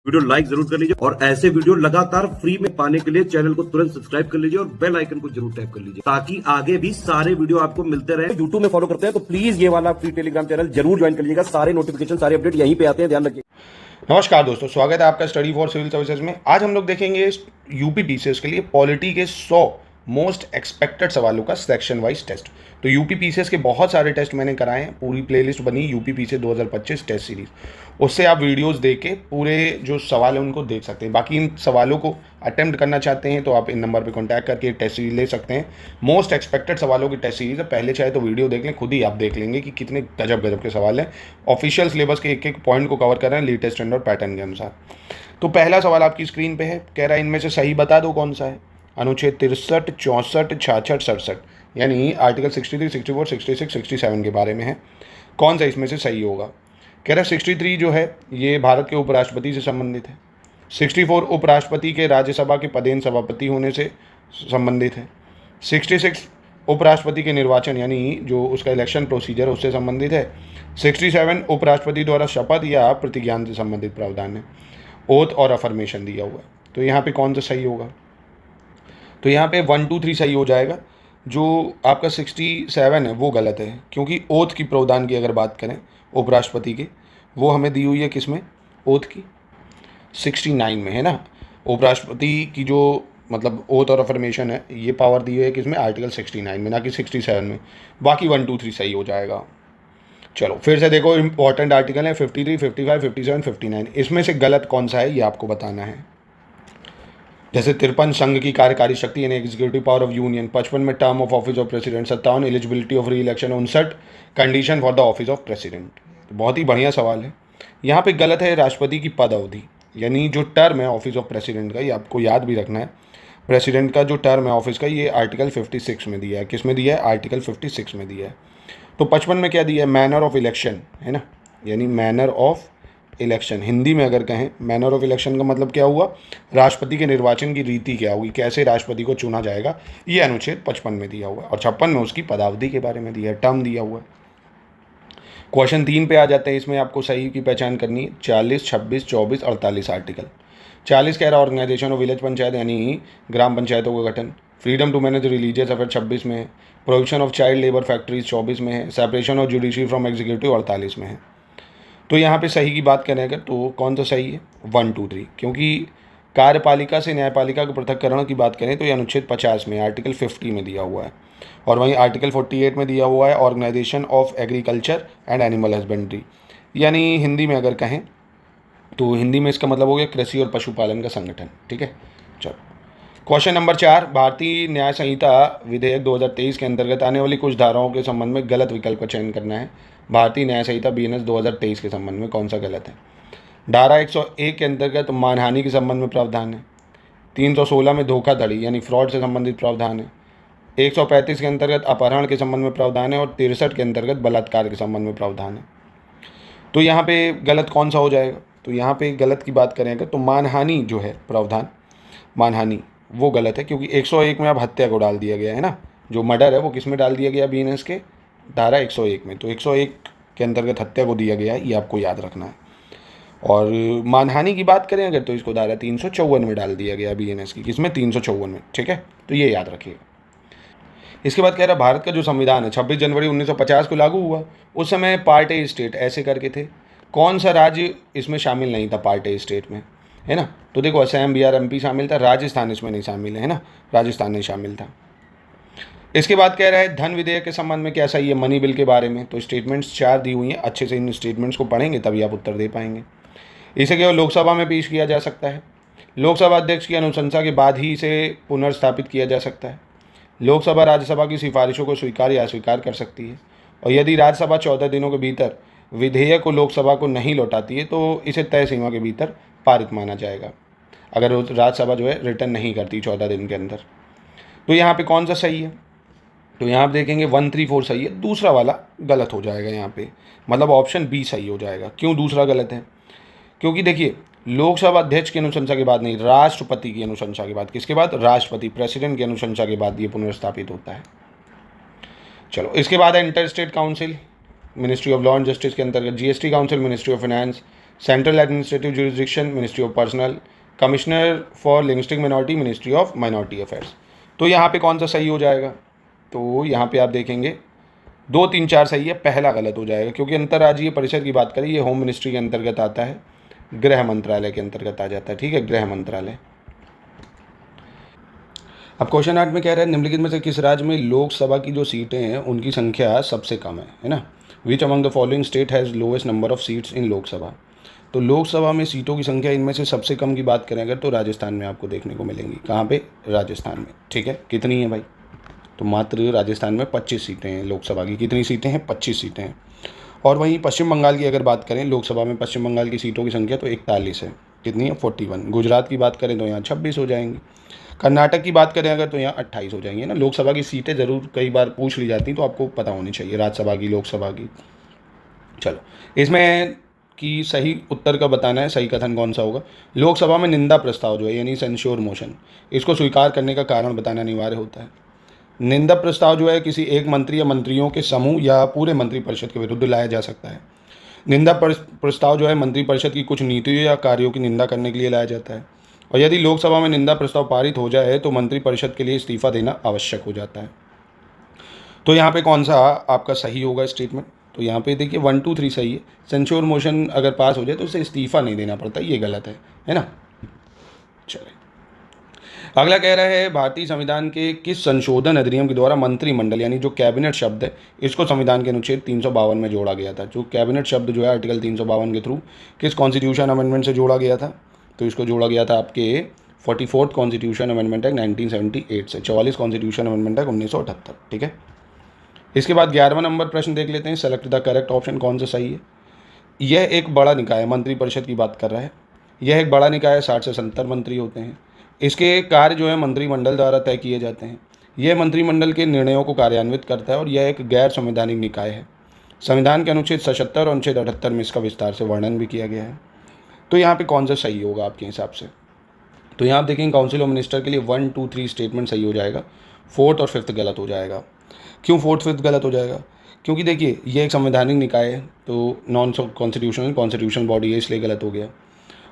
Video like जरूर कर लीजिए और ऐसे वीडियो लगातार फ्री में पाने के लिए चैनल को तुरंत सब्सक्राइब कर लीजिए और बेल आइकन को जरूर टैप कर लीजिए ताकि आगे भी सारे वीडियो आपको मिलते रहे। यूट्यूब में फॉलो करते हैं तो प्लीज ये वाला फ्री टेलीग्राम चैनल जरूर ज्वाइन कर लीजिएगा। सारे नोटिफिकेशन सारे अपडेट यहीं पे आते हैं, ध्यान रखिए। नमस्कार दोस्तों, स्वागत है आपका स्टडी फॉर सिविल सर्विसेज में। आज हम लोग देखेंगे यूपी पीसीएस के लिए पॉलिटी के 100 मोस्ट एक्सपेक्टेड सवालों का सेक्शन वाइज टेस्ट। तो यूपी पीसीएस के बहुत सारे टेस्ट मैंने कराए हैं, पूरी प्लेलिस्ट बनी यूपी पीसीएस 2025 टेस्ट सीरीज। उससे आप वीडियोस देख के पूरे जो सवाल है उनको देख सकते हैं। बाकी इन सवालों को अटेम्प्ट करना चाहते हैं तो आप इन नंबर पे कांटेक्ट करके एक टेस्ट सीरीज ले सकते हैं। मोस्ट एक्सपेक्टेड सवालों की टेस्ट सीरीज है। पहले चाहे तो वीडियो देख लें, खुद ही आप देख लेंगे कि कितने गजब गजब के सवाल हैं। ऑफिशियल सिलेबस के एक एक पॉइंट को कवर कर रहे हैं लेटेस्ट ट्रेंड और पैटर्न के अनुसार। तो पहला सवाल आपकी स्क्रीन पे है, कह रहा है इनमें से सही बता दो कौन सा है। अनुच्छेद 63, 64, 66, 67 यानी आर्टिकल 63, 64, 66, 67 के बारे में है। कौन सा इसमें से सही होगा। कह रहा है 63 जो है ये भारत के उपराष्ट्रपति से संबंधित है। 64 उपराष्ट्रपति के राज्यसभा के पदेन सभापति होने से संबंधित है। 66 उपराष्ट्रपति के निर्वाचन यानी जो उसका इलेक्शन प्रोसीजर उससे संबंधित है। 67 उपराष्ट्रपति द्वारा शपथ या प्रतिज्ञान से संबंधित प्रावधान है। ओथ और अफर्मेशन दिया हुआ है। तो यहाँ पे कौन सा सही होगा। तो यहाँ पे 1, 2, 3 सही हो जाएगा। जो आपका 67 है वो गलत है, क्योंकि ओथ की प्रावधान की अगर बात करें उपराष्ट्रपति के, वो हमें दी हुई है किसमें, ओथ की 69 में है ना। उपराष्ट्रपति की जो मतलब ओथ और अफर्मेशन है ये पावर दी हुई है किसमें, आर्टिकल 69 में, ना कि 67 में। बाकी 1, 2, 3 सही हो जाएगा। चलो फिर से देखो, इंपॉर्टेंट आर्टिकल है 53, 55, 57, 59। इसमें से गलत कौन सा है ये आपको बताना है। जैसे 53 संघ की कार्यकारी शक्ति यानी एग्जीक्यूटिव पावर ऑफ यूनियन, 55 में term of office of president, 57 eligibility of री election, 59 condition for the office of president. बहुत ही बढ़िया सवाल है। यहाँ पे गलत है राष्ट्रपति की पद अवधि, यानी जो टर्म है ऑफिस ऑफ प्रेसिडेंट का, ये आपको याद भी रखना है। प्रेसिडेंट का जो टर्म है ऑफिस का ये आर्टिकल 56 में दिया है। किस में दिया है, आर्टिकल 56 में दिया है। तो 55 में क्या दिया है, मैनर ऑफ इलेक्शन है ना, यानी मैनर ऑफ इलेक्शन। हिंदी में अगर कहें मैनर ऑफ इलेक्शन का मतलब क्या हुआ, राष्ट्रपति के निर्वाचन की रीति क्या होगी, कैसे राष्ट्रपति को चुना जाएगा, ये अनुच्छेद 55 में दिया हुआ है। और 56 में उसकी पदावधि के बारे में दिया है, टर्म दिया हुआ है। क्वेश्चन 3 पे आ जाते हैं। इसमें आपको सही की पहचान करनी है। 40, 26, 24, 48 आर्टिकल। 40 कह रहा है ऑर्गेनाइजेशन ऑफ विलेज पंचायत यानी ग्राम पंचायतों का गठन। Freedom to manage religious affair 26 में है। Prohibition of child labour factories 24 में है। Separation of judiciary from executive 48 में है। तो यहाँ पे सही की बात करें अगर तो कौन सा सही है, 1, 2, 3, क्योंकि कार्यपालिका से न्यायपालिका के पृथक्करण की बात करें तो ये अनुच्छेद 50 में आर्टिकल 50 में दिया हुआ है। और वहीं आर्टिकल 48 में दिया हुआ है organisation of agriculture and animal husbandry, यानी हिंदी में अगर कहें तो हिंदी में इसका मतलब हो गया कृषि और पशुपालन का संगठन। ठीक है, चलो क्वेश्चन नंबर 4, भारतीय न्याय संहिता विधेयक 2023 के अंतर्गत आने वाली कुछ धाराओं के संबंध में गलत विकल्प का चयन करना है। भारतीय न्याय संहिता बीएनएस 2023 के संबंध में कौन सा गलत है। धारा 101 के अंतर्गत मानहानि के संबंध में प्रावधान है। 316 में धोखाधड़ी यानी फ्रॉड से संबंधित प्रावधान है। 135 के अंतर्गत अपहरण के संबंध में प्रावधान है। और 63 के अंतर्गत बलात्कार के संबंध में प्रावधान है। तो यहाँ पे गलत कौन सा हो जाएगा। तो यहाँ पे गलत की बात करें अगर तो मानहानि जो है प्रावधान, मानहानि वो गलत है, क्योंकि 101 में अब हत्या को डाल दिया गया है ना। जो मर्डर है वो किस में डाल दिया गया, बीएनएस के धारा 101 में। तो 101 के अंतर्गत हत्या को दिया गया है, ये आपको याद रखना है। और मानहानि की बात करें अगर तो इसको धारा 354 में डाल दिया गया बीएनएस की, किसमें, 354 में। ठीक है, तो ये याद रखिएगा। इसके बाद कह रहा भारत का जो संविधान है 26 जनवरी 1950 को लागू हुआ। उस समय पार्ट ए स्टेट ऐसे करके थे। कौन सा राज्य इसमें शामिल नहीं था पार्ट ए स्टेट में, है ना। तो देखो असम, बिहार, एमपी शामिल था, राजस्थान इसमें नहीं शामिल है ना, राजस्थान नहीं शामिल था। इसके बाद कह रहा है धन विधेयक के संबंध में क्या सही है, मनी बिल के बारे में। तो स्टेटमेंट्स 4 दी हुई हैं, अच्छे से इन स्टेटमेंट्स को पढ़ेंगे तभी आप उत्तर दे पाएंगे। इसे केवल लोकसभा में पेश किया जा सकता है। लोकसभा अध्यक्ष की अनुशंसा के बाद ही इसे पुनर्स्थापित किया जा सकता है। लोकसभा राज्यसभा की सिफारिशों को स्वीकार या अस्वीकार कर सकती है। और यदि राज्यसभा 14 दिनों के भीतर विधेयक को लोकसभा को नहीं लौटाती है तो इसे तय सीमा के भीतर पारित माना जाएगा, अगर राज्यसभा जो है रिटर्न नहीं करती 14 दिन के अंदर। तो यहाँ पे कौन सा सही है। तो यहाँ आप देखेंगे 1, 3, 4 सही है, दूसरा वाला गलत हो जाएगा यहाँ पे, मतलब ऑप्शन बी सही हो जाएगा। क्यों दूसरा गलत है, क्योंकि देखिए लोकसभा अध्यक्ष की अनुशंसा के बाद नहीं, राष्ट्रपति की अनुशंसा के बाद, किसके बाद, राष्ट्रपति प्रेसिडेंट की अनुशंसा के बाद ये पुनर्स्थापित होता है। चलो इसके बाद है inter state council, ministry of law and justice के अंतर्गत GST council, ministry of finance, central administrative jurisdiction ministry of personal, commissioner for linguistic minority ministry of minority affairs. तो यहाँ पे कौन सा सही हो जाएगा? तो यहाँ पे आप देखेंगे 2, 3, 4 सही है, पहला गलत हो जाएगा क्योंकि अंतर्राज्यीय परिषद की बात करें, ये होम मिनिस्ट्री के अंतर्गत आता है, गृह मंत्रालय के अंतर्गत आ जाता है, ठीक है, गृह मंत्रालय। अब क्वेश्चन 8 में कह रहा है निम्नलिखित में से किस राज्य में लोकसभा की जो सीटें हैं उनकी संख्या सबसे कम है ना? विच among the following state has lowest number of seats in Lok Sabha. तो लोकसभा में सीटों की संख्या इनमें से सबसे कम की बात करें अगर तो राजस्थान में आपको देखने को मिलेंगी। कहाँ पे? राजस्थान में, ठीक है। कितनी है भाई? तो मात्र राजस्थान में 25 सीटें हैं लोकसभा की। कितनी सीटें हैं? 25 सीटें हैं। और वहीं पश्चिम बंगाल की अगर बात करें लोकसभा में, पश्चिम बंगाल की सीटों की संख्या तो 41 है। कितनी है? 41। गुजरात की बात करें तो यहाँ 26 हो जाएंगी। कर्नाटक की बात करें अगर तो यहाँ 28 हो जाएंगी ना। लोकसभा की सीटें ज़रूर कई बार पूछ ली जाती तो आपको पता होनी चाहिए, राज्यसभा की, लोकसभा की। चलो, इसमें कि सही उत्तर का बताना है, सही कथन कौन सा होगा। लोकसभा में निंदा प्रस्ताव जो है यानी सेंश्योर मोशन, इसको स्वीकार करने का कारण बताना अनिवार्य होता है। निंदा प्रस्ताव जो है किसी एक मंत्री या मंत्रियों के समूह या पूरे मंत्रिपरिषद के विरुद्ध लाया जा सकता है। निंदा प्रस्ताव जो है मंत्रिपरिषद की कुछ नीतियों या कार्यों की निंदा करने के लिए लाया जाता है। और यदि लोकसभा में निंदा प्रस्ताव पारित हो जाए तो मंत्रिपरिषद के लिए इस्तीफा देना आवश्यक हो जाता है। तो यहाँ पे कौन सा आपका सही होगा स्टेटमेंट? तो यहाँ पे देखिए 1, 2, 3 सही है। सेंश्योर मोशन अगर पास हो जाए तो उसे इस्तीफा नहीं देना पड़ता, ये गलत है ना। चलिए, अगला कह रहा है भारतीय संविधान के किस संशोधन अधिनियम के द्वारा मंत्रिमंडल यानी जो कैबिनेट शब्द है इसको संविधान के अनुच्छेद 352 में जोड़ा गया था। जो कैबिनेट शब्द जो है आर्टिकल 352 के थ्रू किस कॉन्स्टिट्यूशन अमेंडमेंट से जोड़ा गया था? तो इसको जोड़ा गया था आपके 44th कॉन्स्टिट्यूशन अमेंडमेंट एक्ट 1978 से, 44 कॉन्स्टिट्यूशन अमेंडमेंट एक्ट 1978, ठीक है। इसके बाद 11वां नंबर प्रश्न देख लेते हैं। सेलेक्ट द करेक्ट ऑप्शन, कौन सा सही है। यह एक बड़ा निकाय है, मंत्रिपरिषद की बात कर रहा है। यह एक बड़ा निकाय है, 60 से 70 मंत्री होते हैं। इसके कार्य जो है मंत्रिमंडल द्वारा तय किए जाते हैं। यह मंत्रिमंडल के निर्णयों को कार्यान्वित करता है और यह एक गैर संवैधानिक निकाय है। संविधान के अनुच्छेद 77 और अनुच्छेद 78 में इसका विस्तार से वर्णन भी किया गया है। तो यहाँ पे कौन सा सही होगा आपके हिसाब से? तो यहाँ आप देखेंगे काउंसिल ऑफ मिनिस्टर के लिए 1, 2, 3 स्टेटमेंट सही हो जाएगा, 4th और 5th गलत हो जाएगा। क्यों 4th 5th गलत हो जाएगा? क्योंकि देखिए ये एक संवैधानिक निकाय है तो नॉन कॉन्स्टिट्यूशनल बॉडी है, इसलिए गलत हो गया।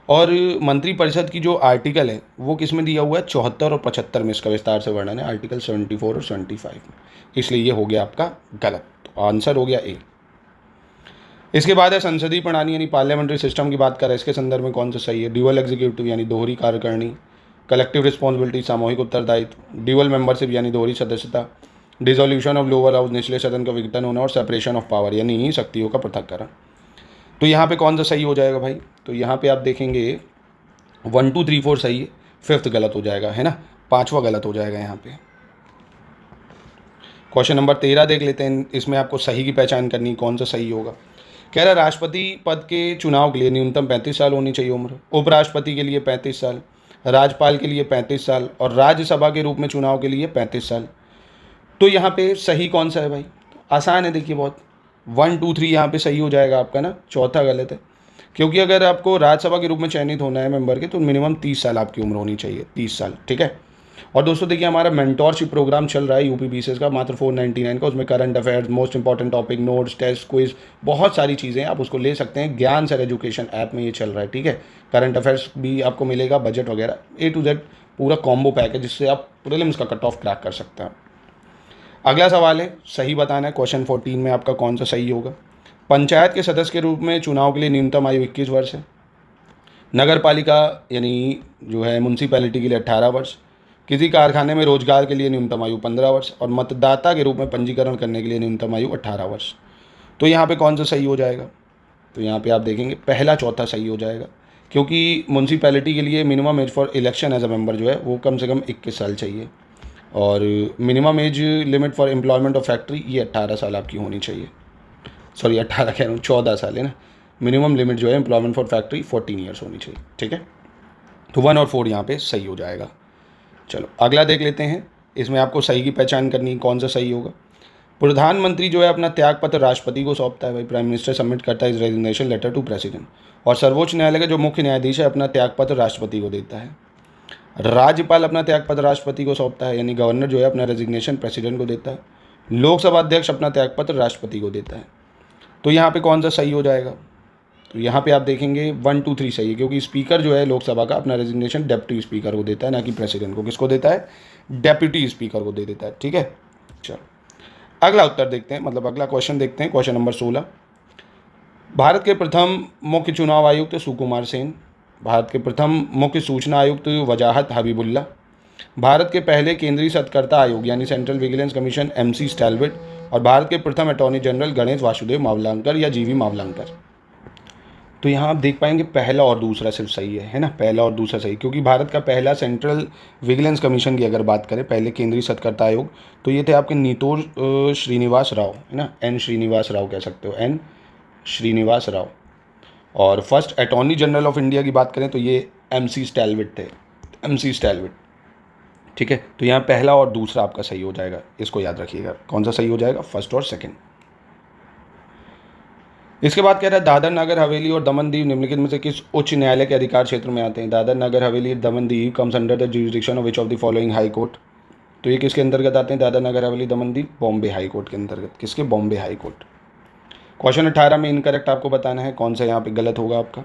और मंत्रिपरिषद की जो आर्टिकल है वो किस में दिया हुआ है? 74 और 75 में इसका विस्तार से वर्णन है, आर्टिकल 74 और 75 में, इसलिए ये हो गया आपका गलत। तो आंसर हो गया ए। इसके बाद है संसदीय प्रणाली यानी पार्लियामेंट्री सिस्टम की बात करें, इसके संदर्भ में कौन सा सही है? ड्यूअल एग्जीक्यूटिव यानी दोहरी कार्यकारिणी, कलेक्टिव रिस्पॉन्सिबिलिटी सामूहिक उत्तरदायित्व, ड्यूअल मेंबरशिप यानी दोहरी सदस्यता, डिसोल्यूशन ऑफ लोअर हाउस निचले सदन का विघटन होना और सेपरेशन ऑफ पावर यानी शक्तियों का पृथक्करण। तो यहाँ पे कौन सा सही हो जाएगा भाई? तो यहाँ पे आप देखेंगे 1, 2, 3, 4 सही है, 5th गलत हो जाएगा, है ना, 5वां गलत हो जाएगा यहाँ पे। क्वेश्चन नंबर 13 देख लेते हैं। इसमें आपको सही की पहचान करनी, कौन सा सही होगा। कह रहा है राष्ट्रपति पद के चुनाव के लिए न्यूनतम 35 साल होनी चाहिए उम्र, उपराष्ट्रपति के लिए 35 साल, राज्यपाल के लिए 35 साल और राज्यसभा के रूप में चुनाव के लिए 35 साल। तो यहाँ पे सही कौन सा है भाई? तो आसान है, देखिए बहुत, 1, 2, 3 यहाँ पे सही हो जाएगा आपका ना, 4था गलत है। क्योंकि अगर आपको राज्यसभा के रूप में चयनित होना है मेंबर के तो मिनिमम 30 साल आपकी उम्र होनी चाहिए, 30 साल, ठीक है। और दोस्तों देखिए हमारा मेंटोरशिप प्रोग्राम चल रहा है यूपी बीसीएस का, मात्र 499 का। उसमें current affairs, most important topic, notes, test, quiz, बहुत सारी चीज़ें आप उसको ले सकते हैं। ज्ञान सर एजुकेशन ऐप में ये चल रहा है, ठीक है। करंट अफेयर्स भी आपको मिलेगा, बजट वगैरह A to Z पूरा कॉम्बो पैक है जिससे आप प्रीलिम्स का कट ऑफ क्रैक कर सकते हैं। अगला सवाल है, सही बताना है। क्वेश्चन 14 में आपका कौन सा सही होगा। पंचायत के सदस्य के रूप में चुनाव के लिए न्यूनतम आयु 21 वर्ष है। नगर पालिका यानी जो है म्यूनसिपैलिटी के लिए 18 वर्ष। किसी कारखाने में रोजगार के लिए न्यूनतम आयु 15 वर्ष और मतदाता के रूप में पंजीकरण करने के लिए न्यूनतम आयु 18 वर्ष। तो यहाँ पे कौन सा सही हो जाएगा? तो यहाँ पे आप देखेंगे पहला 4था सही हो जाएगा, क्योंकि म्यूनसिपैलिटी के लिए minimum age for election age a member जो है वो कम से कम 21 साल चाहिए और minimum age limit for employment of factory ये 18 साल आपकी होनी चाहिए। सॉरी 18 कह रहा हूँ, 14 साल है ना। मिनिमम लिमिट जो है एम्प्लॉयमेंट फॉर फैक्ट्री 14 ईयर्स होनी चाहिए, ठीक है। तो 1 और 4 यहाँ पे सही हो जाएगा। चलो अगला देख लेते हैं। इसमें आपको सही की पहचान करनी, कौन सा सही होगा। प्रधानमंत्री जो है अपना त्यागपत्र राष्ट्रपति को सौंपता है, भाई प्राइम मिनिस्टर सबमिट करता है इस रेजिग्नेशन लेटर टू प्रेसिडेंट। और सर्वोच्च न्यायालय का जो मुख्य न्यायाधीश है अपना त्यागपत्र राष्ट्रपति को देता है। राज्यपाल अपना त्यागपत्र राष्ट्रपति को सौंपता है, यानी गवर्नर जो है अपना रेजिग्नेशन प्रेसिडेंट को देता है। लोकसभा अध्यक्ष अपना त्यागपत्र राष्ट्रपति को देता है। तो यहाँ पे कौन सा सही हो जाएगा? तो यहाँ पे आप देखेंगे 1 2 3 सही है, क्योंकि स्पीकर जो है लोकसभा का अपना रेजिग्नेशन डेप्यूटी स्पीकर को देता है, ना कि प्रेसिडेंट को। किसको देता है? डेप्यूटी स्पीकर को दे देता है। ठीक है, चलो अगला उत्तर देखते हैं, मतलब अगला क्वेश्चन देखते हैं। क्वेश्चन नंबर 16, भारत के प्रथम मुख्य चुनाव आयुक्त सुकुमार सेन, भारत के प्रथम मुख्य सूचना आयुक्त वजाहत हबीबुल्ला, भारत के पहले केंद्रीय सतर्कता आयोग यानी सेंट्रल विजिलेंस कमीशन MC स्टैलवेट, और भारत के प्रथम अटॉर्नी जनरल गणेश वासुदेव मावलंकर या GV मावलंकर। तो यहाँ आप देख पाएंगे पहला और दूसरा सिर्फ सही है ना, पहला और दूसरा सही, क्योंकि भारत का पहला सेंट्रल विजिलेंस कमीशन की अगर बात करें, पहले केंद्रीय सतर्कता आयोग, तो ये थे आपके नीतोर श्रीनिवास राव, है ना, N श्रीनिवास राव कह सकते हो, N श्रीनिवास राव। और first attorney general of India की बात करें तो ये MC स्टैलवेट थे, MC स्टैलवेट। ठीक है, तो यहाँ पहला और दूसरा आपका सही हो जाएगा, इसको याद रखिएगा। कौन सा सही हो जाएगा? फर्स्ट और सेकंड। इसके बाद कह रहा है दादर नगर हवेली और दमन दीव निम्नलिखित में से किस उच्च न्यायालय के अधिकार क्षेत्र में आते हैं? Dadar Nagar Haveli Daman Diu comes under the jurisdiction of which of the following high court. तो ये किसके अंतर्गत आते हैं? दादर नगर हवेली दमन दीव बॉम्बे हाई कोर्ट के अंतर्गत। किसके? Bombay high court. क्वेश्चन 18 में इनकरेक्ट आपको बताना है, कौन सा यहाँ पे गलत होगा आपका।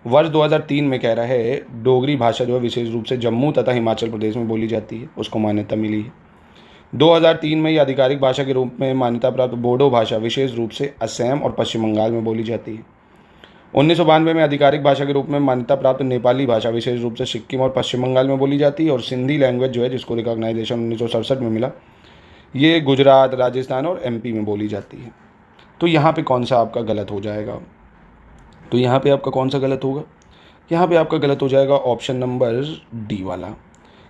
वर्ष 2003 में कह रहा है डोगरी भाषा जो है विशेष रूप से जम्मू तथा हिमाचल प्रदेश में बोली जाती है, उसको मान्यता मिली है। 2003 में ये आधिकारिक भाषा के रूप में मान्यता प्राप्त बोडो भाषा विशेष रूप से असम और पश्चिम बंगाल में बोली जाती है। 1992 में आधिकारिक भाषा के रूप में मान्यता प्राप्त नेपाली भाषा विशेष रूप से सिक्किम और पश्चिम बंगाल में बोली जाती है। और सिंधी लैंग्वेज जो है जिसको रिकॉग्नाइजेशन 1967 में मिला, ये गुजरात, राजस्थान और MP में बोली जाती है। तो यहाँ पे कौन सा आपका गलत हो जाएगा? तो यहाँ पे आपका कौन सा गलत होगा? यहाँ पे आपका गलत हो जाएगा ऑप्शन नंबर D वाला,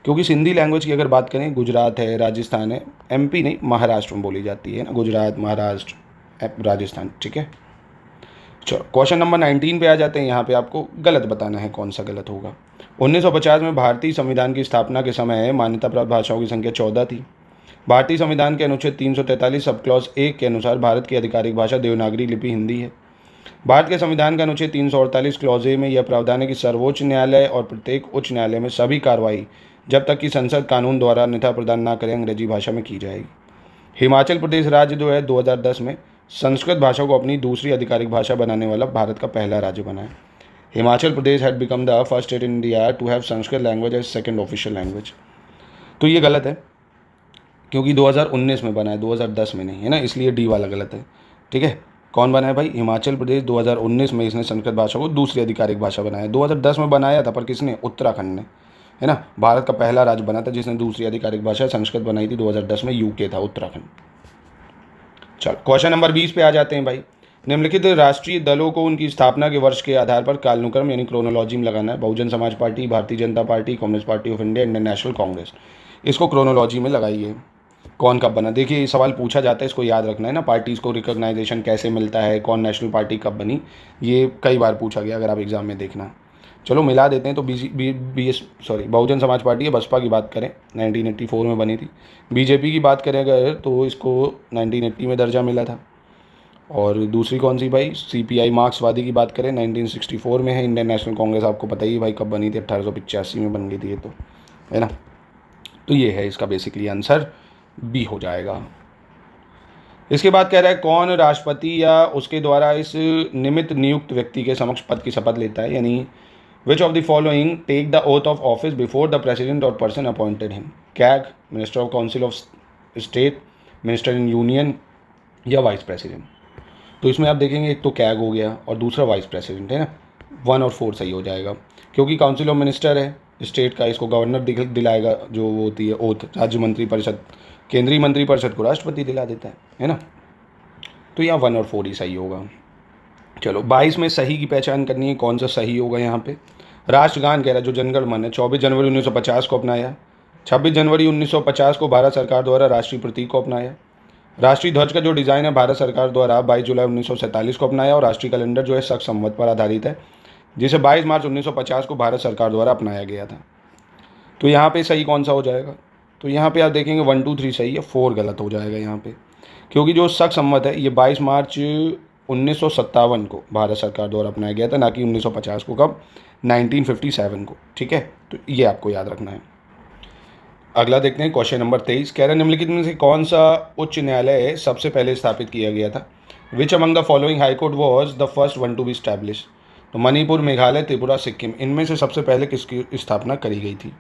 क्योंकि सिंधी लैंग्वेज की अगर बात करें गुजरात है, राजस्थान है, MP नहीं, महाराष्ट्र में बोली जाती है ना, गुजरात, महाराष्ट्र, राजस्थान। ठीक है, चलो क्वेश्चन नंबर 19 पे आ जाते हैं। यहाँ पे आपको गलत बताना है, कौन सा गलत होगा। 1950 में भारतीय संविधान की स्थापना के समय मान्यता प्राप्त भाषाओं की संख्या 14 थी। भारतीय संविधान के अनुच्छेद 343 सब क्लॉज 1 के अनुसार भारत की आधिकारिक भाषा देवनागरी लिपि हिंदी है। भारत के संविधान के अनुच्छेद 348 क्लॉज ए में यह प्रावधान है कि सर्वोच्च न्यायालय और प्रत्येक उच्च न्यायालय में सभी कार्रवाई जब तक कि संसद कानून द्वारा अन्यथा प्रदान न करें अंग्रेजी भाषा में की जाएगी। हिमाचल प्रदेश राज्य जो है 2010 में संस्कृत भाषा को अपनी दूसरी आधिकारिक भाषा बनाने वाला भारत का पहला राज्य बना है। Himachal Pradesh had become the first state in India to have Sanskrit language as second official language. तो ये गलत है, क्योंकि 2019 में बना है, 2010 में नहीं, है ना, इसलिए D वाला गलत है। ठीक है, कौन बना है भाई? हिमाचल प्रदेश 2019 में इसने संस्कृत भाषा को दूसरी आधिकारिक भाषा बनाया। 2010 में बनाया था, पर किसने? उत्तराखंड ने, है ना। भारत का पहला राज्य बना था जिसने दूसरी आधिकारिक भाषा संस्कृत बनाई थी 2010 में, UK था, उत्तराखंड। चलो क्वेश्चन नंबर 20 पे आ जाते हैं भाई। निम्नलिखित राष्ट्रीय दलों को उनकी स्थापना के वर्ष के आधार पर कालानुक्रम यानी क्रोनोलॉजी में लगाना है। Bahujan Samaj party, Bharatiya Janata party, communist party of India, Indian national Congress. इसको क्रोनोलॉजी में लगाइए, कौन कब बना। देखिए ये सवाल पूछा जाता है, इसको याद रखना है ना। पार्टीज़ को रिकॉग्नाइजेशन कैसे मिलता है, कौन नेशनल पार्टी कब बनी, ये कई बार पूछा गया, अगर आप एग्जाम में देखना। चलो मिला देते हैं। तो बहुजन समाज पार्टी है, बसपा की बात करें 1984 में बनी थी। BJP की बात करें अगर तो इसको 1980 में दर्जा मिला था। और दूसरी कौन सी भाई? CPI मार्क्सवादी की बात करें 1964 में है। इंडियन नेशनल कांग्रेस आपको पता ही भाई कब बनी थी, 1885 में बन गई थी ये, तो है ना। तो ये है इसका बेसिकली आंसर B हो जाएगा। इसके बाद कह रहा है कौन राष्ट्रपति या उसके द्वारा इस निमित्त नियुक्त व्यक्ति के समक्ष पद की शपथ लेता है, यानी which of the following take the oath of office before the president और person appointed him? CAG, minister of council of state, minister in union या वाइस प्रेसिडेंट। तो इसमें आप देखेंगे एक तो कैग हो गया और दूसरा वाइस प्रेसिडेंट, है ना। 1 और 4 सही हो जाएगा, क्योंकि काउंसिल ऑफ मिनिस्टर है स्टेट का, इसको गवर्नर दिलाएगा, जो वो होती है ओथ। राज्य मंत्रिपरिषद, केंद्रीय मंत्रिपरिषद को राष्ट्रपति दिला देता है ना। तो यहाँ 1 और 4 ही सही होगा। चलो 22 में सही की पहचान करनी है, कौन सा सही होगा यहाँ पे। राष्ट्रगान कह रहा है जो जनगण मन है 24 जनवरी 1950 को अपनाया। 26 जनवरी 1950 को भारत सरकार द्वारा राष्ट्रीय प्रतीक को अपनाया। राष्ट्रीय ध्वज का जो डिज़ाइन है भारत सरकार द्वारा 22 जुलाई 1947 को अपनाया। और राष्ट्रीय कैलेंडर जो है शक संवत पर आधारित है, जिसे 22 मार्च 1950 को भारत सरकार द्वारा अपनाया गया था। तो यहाँ पे सही कौन सा हो जाएगा? तो यहाँ पे आप देखेंगे 1 2 3 सही है, 4 गलत हो जाएगा यहाँ पे, क्योंकि जो शक संवत है ये 22 मार्च 1957 को भारत सरकार द्वारा अपनाया गया था, ना कि 1950 को। कब? 1957 को। ठीक है, तो ये आपको याद रखना है। अगला देखते हैं क्वेश्चन नंबर 23। कह रहे निम्नलिखित में से कौन सा उच्च न्यायालय सबसे पहले स्थापित किया गया था? Which among the following high court was the first one to be establish? तो मणिपुर, मेघालय, त्रिपुरा, सिक्किम, इनमें से सबसे पहले किसकी स्थापना करी गई थी?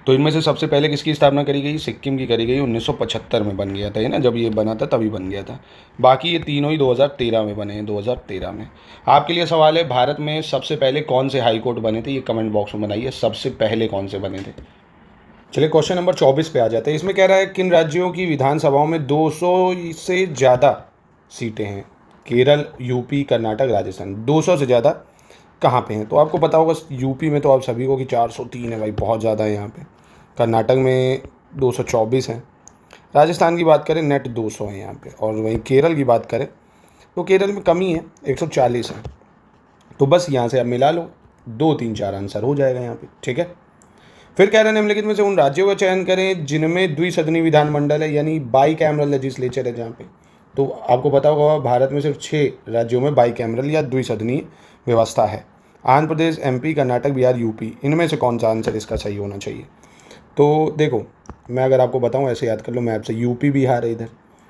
तो इनमें से सबसे पहले किसकी स्थापना करी गई? सिक्किम की करी गई। 1975 में बन गया था, है ना, जब ये बना था तभी बन गया था। बाकी ये तीनों ही 2013 में बने हैं, 2013 में। आपके लिए सवाल है, भारत में सबसे पहले कौन से हाई कोर्ट बने थे? ये कमेंट बॉक्स में बनाइए, सबसे पहले कौन से बने थे। चलिए क्वेश्चन नंबर 24 पे आ जाते हैं। इसमें कह रहा है किन राज्यों की विधानसभाओं में 200 से ज़्यादा सीटें हैं? केरल, यूपी, कर्नाटक, राजस्थान। 200 से ज़्यादा कहाँ पे हैं? तो आपको पता होगा यूपी में तो आप सभी को कि 403 है भाई, बहुत ज़्यादा है यहाँ पे। कर्नाटक में 224 हैं। राजस्थान की बात करें नेट 200 है यहाँ पे। और वहीं केरल की बात करें तो केरल में कमी है, 140 है। तो बस यहाँ से आप मिला लो, 2, 3, 4 आंसर हो जाएगा यहाँ पे, ठीक है। फिर कह रहे हैं निम्नलिखित में से उन राज्यों का चयन करें जिनमें द्विसदनी विधानमंडल है, यानी बाई कैमरल लेजिस्लेचर है जहाँ पे। तो आपको पता होगा भारत में सिर्फ 6 राज्यों में बाई कैमरल या द्विसदनीय व्यवस्था है। Andhra Pradesh, MP, Karnataka, Bihar, UP. इनमें से कौन सा आंसर इसका सही होना चाहिए? तो देखो, मैं अगर आपको बताऊं, ऐसे याद कर लो मैप से, यूपी बिहार है इधर,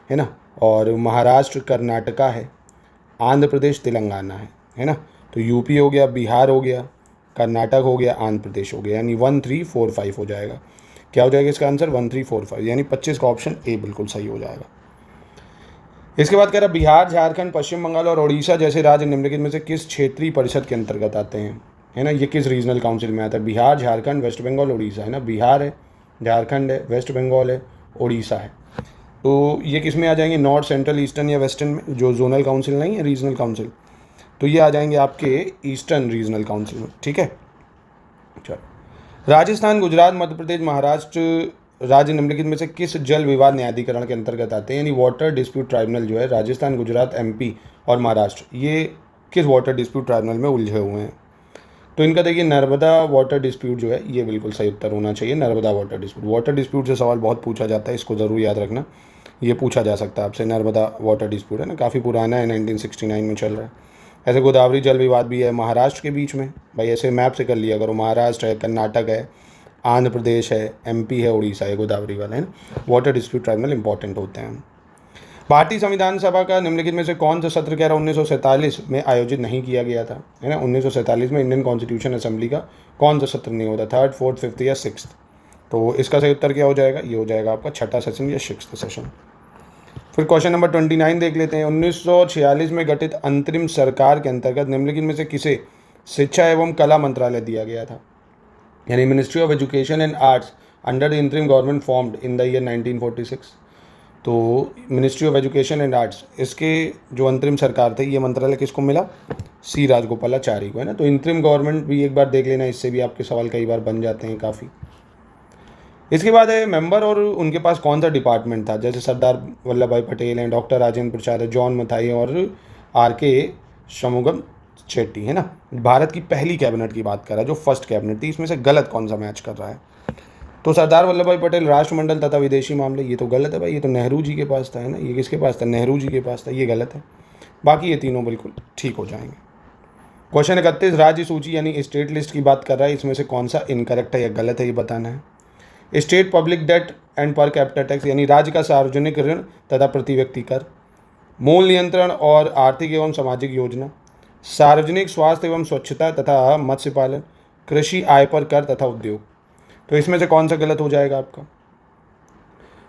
है ना, और महाराष्ट्र कर्नाटका है, आंध्र प्रदेश तेलंगाना है ना। तो यूपी हो गया, बिहार हो गया, कर्नाटक हो गया, आंध्र प्रदेश हो गया, यानी 1, 3, 4, 5 हो जाएगा। क्या हो जाएगा इसका आंसर? 1, 3, 4, 5, यानी 25 का ऑप्शन ए बिल्कुल सही हो जाएगा। इसके बाद कह रहा बिहार, झारखंड, पश्चिम बंगाल और उड़ीसा जैसे राज्य निम्नलिखित में से किस क्षेत्रीय परिषद के अंतर्गत आते हैं? है ना, ये किस रीजनल काउंसिल में आता है? बिहार, झारखंड, वेस्ट बंगाल, उड़ीसा, है ना। बिहार है, झारखंड है, वेस्ट बंगाल है, उड़ीसा है। तो ये किस में आ जाएंगे? नॉर्थ, सेंट्रल, ईस्टर्न या वेस्टर्न में? जो जोनल काउंसिल नहीं है, रीजनल काउंसिल, तो ये आ जाएंगे आपके ईस्टर्न रीजनल काउंसिल में, ठीक है। चलो, राजस्थान, गुजरात, मध्य प्रदेश, महाराष्ट्र राज्य निम्नलिखित में से किस जल विवाद न्यायाधिकरण के अंतर्गत आते हैं? यानी वाटर डिस्प्यूट ट्राइब्यूनल जो है, राजस्थान, गुजरात, MP और महाराष्ट्र, ये किस वाटर डिस्प्यूट ट्राइब्यूनल में उलझे हुए हैं? तो इनका देखिए नर्मदा वाटर डिस्प्यूट जो है, ये बिल्कुल सही उत्तर होना चाहिए, Narmada water dispute. Water dispute से सवाल बहुत पूछा जाता है, इसको ज़रूर याद रखना, ये पूछा जा सकता है आपसे। नर्मदा वाटर डिस्प्यूट है ना, काफ़ी पुराना है, 1969 में चल रहा है। ऐसे गोदावरी जल विवाद भी है महाराष्ट्र के बीच में, भाई ऐसे मैप से कर लिया करो, महाराष्ट्र है, कर्नाटक है, आंध्र प्रदेश है, MP है, उड़ीसा है, गोदावरी वाला है ना। वाटर डिस्प्यूट ट्राइब्यूनल इंपॉर्टेंट होते हैं। भारतीय संविधान सभा का निम्नलिखित में से कौन सा सत्र कह रहा 1947 में आयोजित नहीं किया गया था? है ना, 1947 में इंडियन कॉन्स्टिट्यूशन असेंबली का कौन सा सत्र नहीं होता? 3rd, 4th, 5th या 6th? तो इसका सही उत्तर क्या हो जाएगा? ये हो जाएगा आपका 6ठा सेशन या 6th सेशन। फिर क्वेश्चन नंबर 29 देख लेते हैं। 1946 में गठित अंतरिम सरकार के अंतर्गत निम्नलिखित में से किसे शिक्षा एवं कला मंत्रालय दिया गया था? यानी ministry of education and arts under the interim government formed in the year 1946। तो ministry of education and arts, इसके जो अंतरिम सरकार थे, ये मंत्रालय किसको मिला? C राजगोपालाचारी को, है ना। तो इंतरिम गवर्नमेंट भी एक बार देख लेना, इससे भी आपके सवाल कई बार बन जाते हैं काफ़ी। इसके बाद है मेंबर और उनके पास कौन सा डिपार्टमेंट था? जैसे सरदार वल्लभ भाई पटेल हैं, डॉक्टर राजेंद्र प्रसाद है, जॉन मथाई और RK शमुगम चेट्टी, है ना। भारत की पहली कैबिनेट की बात कर रहा है, जो फर्स्ट कैबिनेट थी, इसमें से गलत कौन सा मैच कर रहा है? तो सरदार वल्लभ भाई पटेल राष्ट्रमंडल तथा विदेशी मामले, ये तो गलत है भाई, ये तो नेहरू जी के पास था, है ना। ये किसके पास था? नेहरू जी के पास था, ये गलत है। बाकी ये तीनों बिल्कुल ठीक हो जाएंगे। क्वेश्चन 31 राज्य सूची यानी स्टेट लिस्ट की बात कर रहा है, इसमें से कौन सा इनकरेक्ट है या गलत है, ये बताना है। State public debt and per capita tax, यानी राज्य का सार्वजनिक ऋण तथा प्रति व्यक्ति कर, मूल नियंत्रण और आर्थिक एवं सामाजिक योजना, सार्वजनिक स्वास्थ्य एवं स्वच्छता तथा मत्स्य पालन, कृषि आय पर कर तथा उद्योग। तो इसमें से कौन सा गलत हो जाएगा आपका?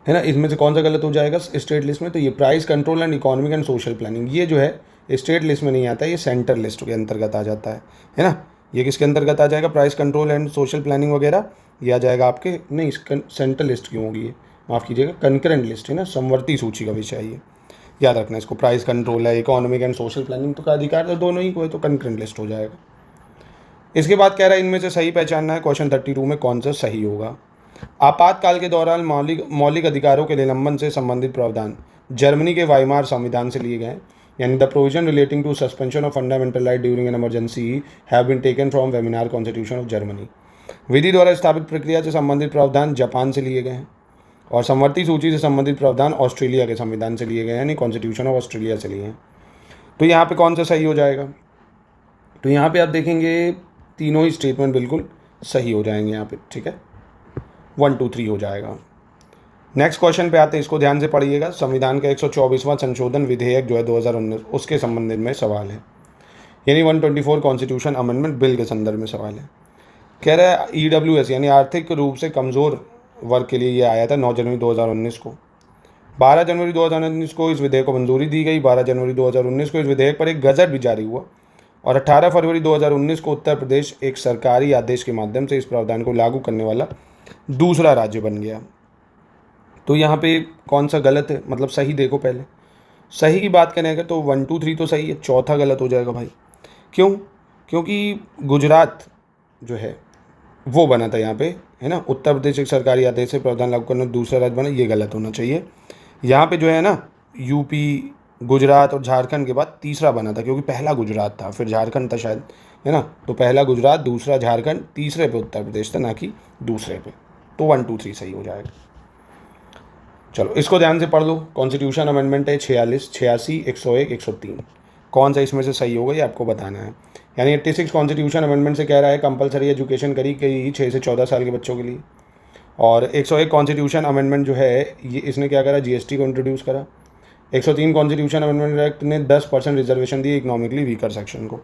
है ना, इसमें से कौन सा गलत हो जाएगा स्टेट लिस्ट में? तो ये price control and economic and social planning, ये जो है स्टेट लिस्ट में नहीं आता, ये सेंटर लिस्ट के अंतर्गत आ जाता है ना। ये किसके अंतर्गत आ जाएगा? Price control and social planning वगैरह, ये आ जाएगा आपके, नहीं सेंट्रल लिस्ट क्यों होगी ये, माफ़ कीजिएगा, कंकरेंट लिस्ट है ना, समवर्ती सूची का विषय है ये, याद रखना इसको। प्राइस कंट्रोल है, इकोनॉमिक एंड सोशल प्लानिंग तो का अधिकार तो दोनों ही को है, तो कंकरेंट लिस्ट हो जाएगा। इसके बाद कह रहा है इनमें से सही पहचानना है, क्वेश्चन 32 में कौन सा सही होगा। आपातकाल के दौरान मौलिक अधिकारों के निलंबन से संबंधित प्रावधान जर्मनी के वाइमार संविधान से लिए गए, यानी the provision relating to suspension of fundamental right during an emergency have been taken from Weimar constitution of Germany. विधि द्वारा स्थापित प्रक्रिया से संबंधित प्रावधान जापान से लिए गए हैं, और समवर्ती सूची से संबंधित प्रावधान ऑस्ट्रेलिया के संविधान से लिए गए हैं, यानी कॉन्स्टिट्यूशन ऑफ ऑस्ट्रेलिया से लिए हैं। तो यहाँ पे कौन सा सही हो जाएगा? तो यहाँ पे आप देखेंगे तीनों ही स्टेटमेंट बिल्कुल सही हो जाएंगे यहाँ पे, ठीक है। 1 2 3 हो जाएगा। नेक्स्ट क्वेश्चन पे आते हैं, इसको ध्यान से पढ़िएगा। संविधान का 124वां संशोधन विधेयक जो है 2019 उसके संबंध में सवाल है, यानी 124 कॉन्स्टिट्यूशन अमेंडमेंट बिल के संदर्भ में सवाल है। कह रहा है EWS यानी आर्थिक रूप से कमज़ोर वर्ग के लिए ये आया था 9 जनवरी 2019 को। 12 जनवरी 2019 को इस विधेयक को मंजूरी दी गई। 12 जनवरी 2019 को इस विधेयक पर एक गजट भी जारी हुआ और 18 फरवरी 2019 को उत्तर प्रदेश एक सरकारी आदेश के माध्यम से इस प्रावधान को लागू करने वाला दूसरा राज्य बन गया। तो यहाँ पे कौन सा गलत है, मतलब सही देखो पहले। सही की बात करें अगर तो 1 2 3 तो सही है, चौथा गलत हो जाएगा भाई। क्यों? क्योंकि गुजरात जो है वो बना था यहाँ पे, है ना। उत्तर प्रदेश एक सरकारी आदेश से प्रावधान लागू करना दूसरा राज्य बना, ये गलत होना चाहिए। यहाँ पे जो है ना यूपी, गुजरात और झारखंड के बाद तीसरा बना था, क्योंकि पहला गुजरात था फिर झारखंड था शायद, है ना। तो पहला गुजरात, दूसरा झारखंड, तीसरे पे उत्तर प्रदेश था, ना कि दूसरे पे। तो 1 2 3 सही हो जाएगा। चलो इसको ध्यान से पढ़ लो। कॉन्स्टिट्यूशन अमेंडमेंट है 46, 86, 101, 103। कौन सा इसमें से सही होगा ये आपको बताना है। यानी 86 कॉन्स्टिट्यूशन अमेंडमेंट से कह रहा है कंपलसरी एजुकेशन करी गई 6 से 14 साल के बच्चों के लिए। और 101 कॉन्स्टिट्यूशन अमेंडमेंट जो है ये इसने क्या करा, GST को इंट्रोड्यूस करा। 103 कॉन्स्टिट्यूशन अमेंडमेंट एक्ट ने 10% रिजर्वेशन दी इकोनॉमिकली वीकर सेक्शन को।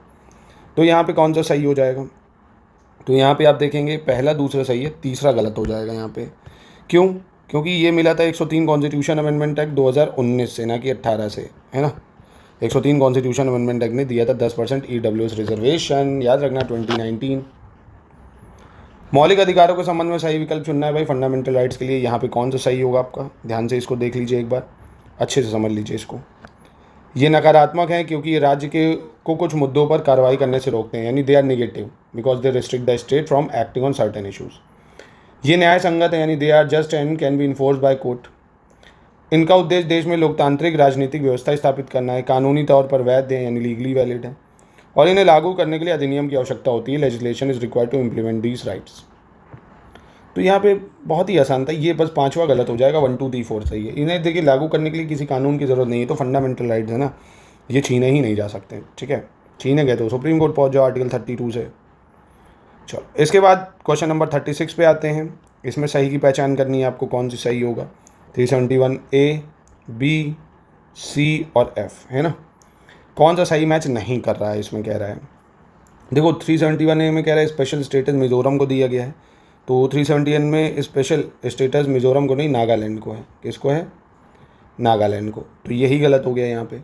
तो यहाँ पे कौन सा सही हो जाएगा? तो यहाँ पे आप देखेंगे पहला दूसरा सही है, तीसरा गलत हो जाएगा यहाँ पे। क्यों? क्योंकि ये मिला था 103 कॉन्स्टिट्यूशन अमेंडमेंट एक्ट 2019 से, ना कि 18 से, है ना। 103 कॉन्स्टिट्यूशन अमेंडमेंट एक्ट ने दिया था 10% EWS रिजर्वेशन, याद रखना 2019। मौलिक अधिकारों के संबंध में सही विकल्प चुनना है भाई फंडामेंटल राइट्स के लिए। यहाँ पे कौन सा सही होगा आपका, ध्यान से इसको देख लीजिए, एक बार अच्छे से समझ लीजिए इसको। ये नकारात्मक है क्योंकि ये राज्य को कुछ मुद्दों पर कार्रवाई करने से रोकते हैं, यानी they are negative because they restrict the state from acting on certain issues. ये न्याय संगत है, यानी they are just and can be enforce by court. इनका उद्देश्य देश में लोकतांत्रिक राजनीतिक व्यवस्था स्थापित करना है, कानूनी तौर पर वैध है यानी लीगली वैलिड है, और इन्हें लागू करने के लिए अधिनियम की आवश्यकता होती है। Legislation is required to implement these rights. तो यहाँ पे बहुत ही आसान था, ये बस पांचवा गलत हो जाएगा, 1 2 3 4 सही है। इन्हें देखिए लागू करने के लिए किसी कानून की ज़रूरत नहीं है, तो फंडामेंटल राइट्स है ना, ये छीने ही नहीं जा सकते, ठीक है। छीने गए तो सुप्रीम कोर्ट पहुँच जाओ आर्टिकल 32 से। चलो इसके बाद क्वेश्चन नंबर 36 पे आते हैं। इसमें सही की पहचान करनी है आपको, कौन सी सही होगा। 371A, B, C और F, है ना। कौन सा सही मैच नहीं कर रहा है इसमें, कह रहा है देखो 371A में कह रहा है स्पेशल स्टेटस मिजोरम को दिया गया है। तो 371 में स्पेशल स्टेटस मिजोरम को नहीं, नागालैंड को है। किसको है? नागालैंड को। तो यही गलत हो गया यहाँ पे।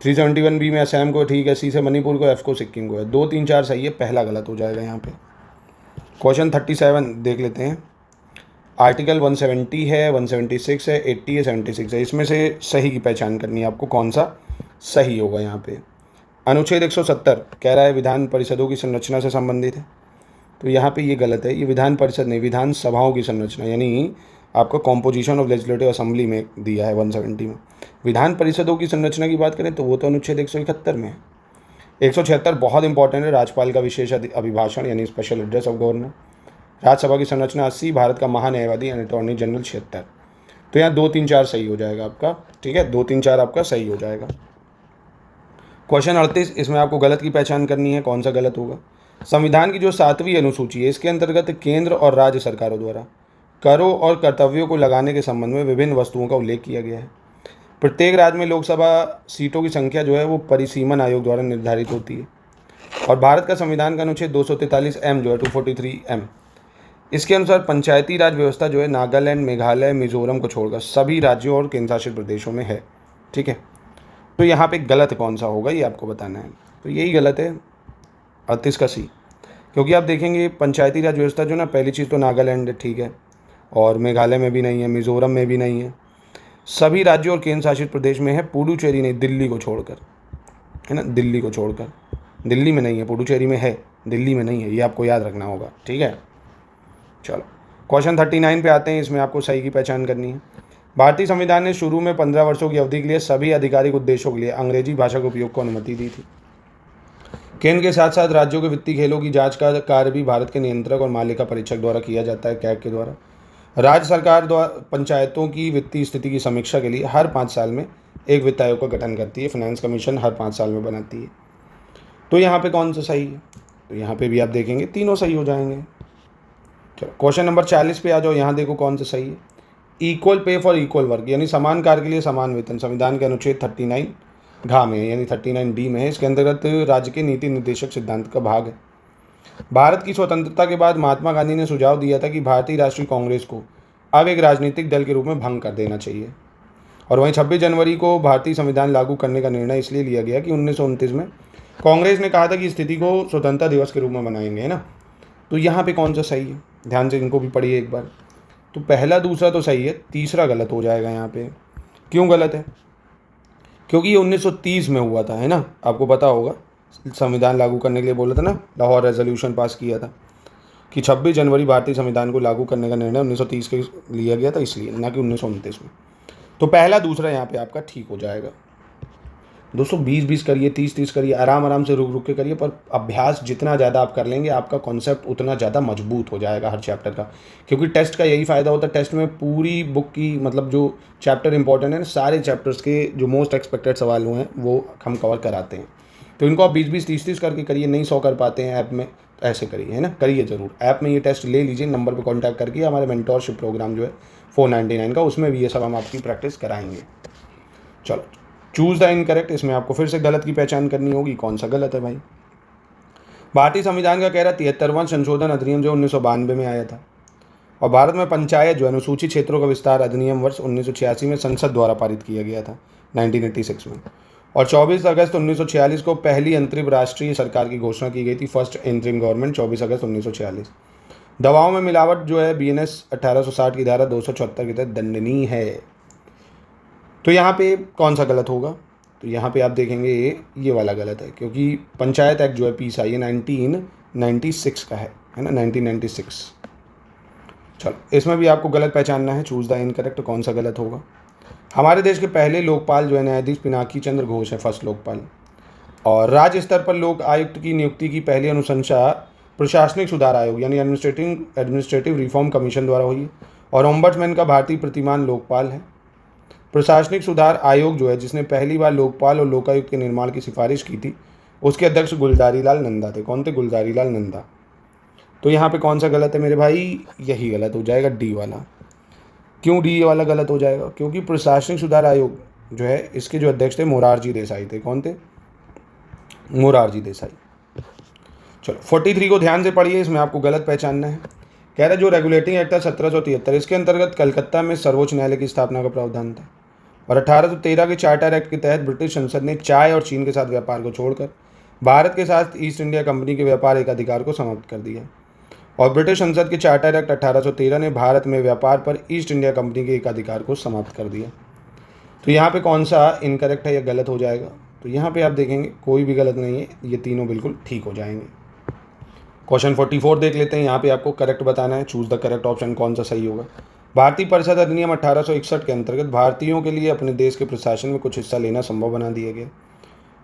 371B में असम को, ठीक है। C से मणिपुर को, F को सिक्किम को है। 2 3 4 सही है, पहला गलत हो जाएगा यहाँ पे। क्वेश्चन 37 देख लेते हैं। आर्टिकल 170 है, 176 है, 80 है, 76 है। इसमें से सही की पहचान करनी है आपको, कौन सा सही होगा यहाँ पे। अनुच्छेद 170 कह रहा है विधान परिषदों की संरचना से संबंधित है। तो यहाँ पे ये गलत है, ये विधान परिषद नहीं, विधान सभाओं की संरचना, यानी आपको कॉम्पोजिशन ऑफ लेजिस्लेटिव असेंबली में दिया है 170 में। विधान परिषदों की संरचना की बात करें तो वो तो अनुच्छेद 171 में है। 176 बहुत इंपॉर्टेंट है, राज्यपाल का विशेष अभिभाषण यानी special address of governor. Rajya Sabha की संरचना 80, भारत का महान्यायवादी यानी अटॉर्नी जनरल 76। तो यहाँ 2 3 4 सही हो जाएगा आपका, ठीक है। 2 3 4 आपका सही हो जाएगा। क्वेश्चन 38, इसमें आपको गलत की पहचान करनी है, कौन सा गलत होगा। संविधान की जो 7वीं अनुसूची है इसके अंतर्गत केंद्र और राज्य सरकारों द्वारा करों और कर्तव्यों को लगाने के संबंध में विभिन्न वस्तुओं का उल्लेख किया गया है। प्रत्येक राज्य में लोकसभा सीटों की संख्या जो है वो परिसीमन आयोग द्वारा निर्धारित होती है। और भारत का संविधान का अनुच्छेद 243M जो है 243M, इसके अनुसार पंचायती राज व्यवस्था जो है नागालैंड, मेघालय, मिजोरम को छोड़कर सभी राज्यों और केंद्रशासित प्रदेशों में है, ठीक है। तो यहाँ पे गलत कौन सा होगा ये आपको बताना है। तो यही गलत है, 38 का C। क्योंकि आप देखेंगे पंचायती राज व्यवस्था जो ना, पहली चीज़ तो नागालैंड है, ठीक है, और मेघालय में भी नहीं है, मिजोरम में भी नहीं है, सभी राज्यों और केंद्र शासित प्रदेश में है, पुडुचेरी नहीं, दिल्ली को छोड़कर, है ना, दिल्ली को छोड़कर। दिल्ली में नहीं है, पुडुचेरी में है, दिल्ली में नहीं है, ये आपको याद रखना होगा, ठीक है। चलो क्वेश्चन 39 पे आते हैं। इसमें आपको सही की पहचान करनी है। भारतीय संविधान ने शुरू में 15 वर्षों की अवधि के लिए सभी आधिकारिक उद्देश्यों के लिए अंग्रेजी भाषा के उपयोग को अनुमति दी थी। केंद्र के साथ साथ राज्यों के वित्तीय खेलों की जांच का कार्य भी भारत के नियंत्रक और मालिका परीक्षक द्वारा किया जाता है, कैग के द्वारा। राज्य सरकार द्वारा पंचायतों की वित्तीय स्थिति की समीक्षा के लिए हर 5 साल में एक वित्त आयोग का गठन करती है। फाइनेंस कमीशन हर 5 साल में बनाती है। तो यहाँ पे कौन सा सही है? तो यहाँ पे भी आप देखेंगे तीनों सही हो जाएंगे, चलो क्वेश्चन नंबर 40 पे आ जाओ। यहाँ देखो कौन सा सही है। Equal pay for equal work, यानी समान कार्य के लिए समान वेतन, संविधान के अनुच्छेद 39 घ में है, यानी 39D में है। इसके अंतर्गत राज्य के नीति निर्देशक सिद्धांत का भाग है। भारत की स्वतंत्रता के बाद महात्मा गांधी ने सुझाव दिया था कि भारतीय राष्ट्रीय कांग्रेस को अब एक राजनीतिक दल के रूप में भंग कर देना चाहिए। और वहीं 26 जनवरी को भारतीय संविधान लागू करने का निर्णय इसलिए लिया गया कि 1929 में कांग्रेस ने कहा था कि इस स्थिति को स्वतंत्रता दिवस के रूप में मनाएंगे, है ना। तो यहाँ पे कौन सा सही है, ध्यान से इनको भी पढ़िए एक बार। तो पहला दूसरा तो सही है, तीसरा गलत हो जाएगा यहाँ पे। क्यों गलत है? क्योंकि ये 1930 में हुआ था, है ना, आपको पता होगा। संविधान लागू करने के लिए बोला था ना, लाहौर रेजोल्यूशन पास किया था कि 26 जनवरी भारतीय संविधान को लागू करने का निर्णय 1930 के लिया गया था, इसलिए, ना कि 1929 में। तो पहला दूसरा यहाँ पे आपका ठीक हो जाएगा। दोस्तों 20-20 करिए, 30-30 करिए, आराम आराम से रुक रुक के करिए, पर अभ्यास जितना ज़्यादा आप कर लेंगे आपका कॉन्सेप्ट उतना ज़्यादा मजबूत हो जाएगा हर चैप्टर का। क्योंकि टेस्ट का यही फ़ायदा होता है, टेस्ट में पूरी बुक की, मतलब जो चैप्टर इंपॉर्टेंट है, सारे चैप्टर्स के जो मोस्ट एक्सपेक्टेड सवाल हुए हैं वो हम कवर कराते हैं। तो इनको आप 20-20, 30-30 करके करिए। नहीं 100 कर पाते हैं ऐप में, ऐसे करिए, है ना, करिए ज़रूर। ऐप में ये टेस्ट ले लीजिए, नंबर पर कॉन्टैक्ट करके। हमारे मेंटोरशिप प्रोग्राम जो है 499 का, उसमें भी ये सब हम आपकी प्रैक्टिस कराएंगे। चलो चूज़ द इनकरेक्ट, इसमें आपको फिर से गलत की पहचान करनी होगी। कौन सा गलत है भाई? भारतीय संविधान का कह रहा 73वां संशोधन अधिनियम जो 1992 में आया था, और भारत में पंचायत जो अनुसूचित क्षेत्रों का विस्तार अधिनियम वर्ष 1986 में संसद द्वारा पारित किया गया था 1986 में। और 24 अगस्त 1946 को पहली अंतरिम राष्ट्रीय सरकार की घोषणा की गई थी, फर्स्ट इंटरिम गवर्नमेंट, 24 अगस्त 1946। दवाओं में मिलावट जो है BNS 1860 की धारा 274 के तहत दंडनीय है। तो यहाँ पे कौन सा गलत होगा? तो यहाँ पे आप देखेंगे ये वाला गलत है, क्योंकि पंचायत एक्ट जो है पीस आई है 1996 का है ना, 1996। चलो इसमें भी आपको गलत पहचानना है। चूज़ द इनकरेक्ट, कौन सा गलत होगा? हमारे देश के पहले लोकपाल जो है न्यायाधीश पिनाकी चंद्र घोष है, फर्स्ट लोकपाल। और राज्य स्तर पर लोक आयुक्त की नियुक्ति की पहली अनुशंसा प्रशासनिक सुधार आयोग यानी एडमिनिस्ट्रेटिव रिफॉर्म कमीशन द्वारा हुई है। और ओम्बड्समैन का भारतीय प्रतिमान लोकपाल है। प्रशासनिक सुधार आयोग जो है, जिसने पहली बार लोकपाल और लोकायुक्त के निर्माण की सिफारिश की थी, उसके अध्यक्ष गुलजारी लाल नंदा थे। कौन थे? गुलजारी लाल नंदा। तो यहाँ पे कौन सा गलत है मेरे भाई? यही गलत हो जाएगा, डी वाला। क्यों डी वाला गलत हो जाएगा? क्योंकि प्रशासनिक सुधार आयोग जो है, इसके जो अध्यक्ष थे मोरारजी देसाई थे। कौन थे? मोरारजी देसाई। चलो 43 को ध्यान से पढ़िए, इसमें आपको गलत पहचानना है। कह रहा है जो रेगुलेटिंग एक्ट था 1773, इसके अंतर्गत कलकत्ता में सर्वोच्च न्यायालय की स्थापना का प्रावधान था। और 1813 के चार्टर एक्ट के तहत ब्रिटिश संसद ने चाय और चीन के साथ व्यापार को छोड़कर भारत के साथ ईस्ट इंडिया कंपनी के व्यापार एक अधिकार को समाप्त कर दिया। और ब्रिटिश संसद के चार्टर एक्ट 1813 ने भारत में व्यापार पर ईस्ट इंडिया कंपनी के एक अधिकार को समाप्त कर दिया। तो यहाँ पे कौन सा इनकरेक्ट है या गलत हो जाएगा? तो यहाँ पे आप देखेंगे कोई भी गलत नहीं है, ये तीनों बिल्कुल ठीक हो जाएंगे। क्वेश्चन 44 देख लेते हैं। यहाँ पे आपको करेक्ट बताना है। चूज़ द करेक्ट ऑप्शन, कौन सा सही होगा? भारतीय परिषद अधिनियम 1861 के अंतर्गत भारतीयों के लिए अपने देश के प्रशासन में कुछ हिस्सा लेना संभव बना दिया गया।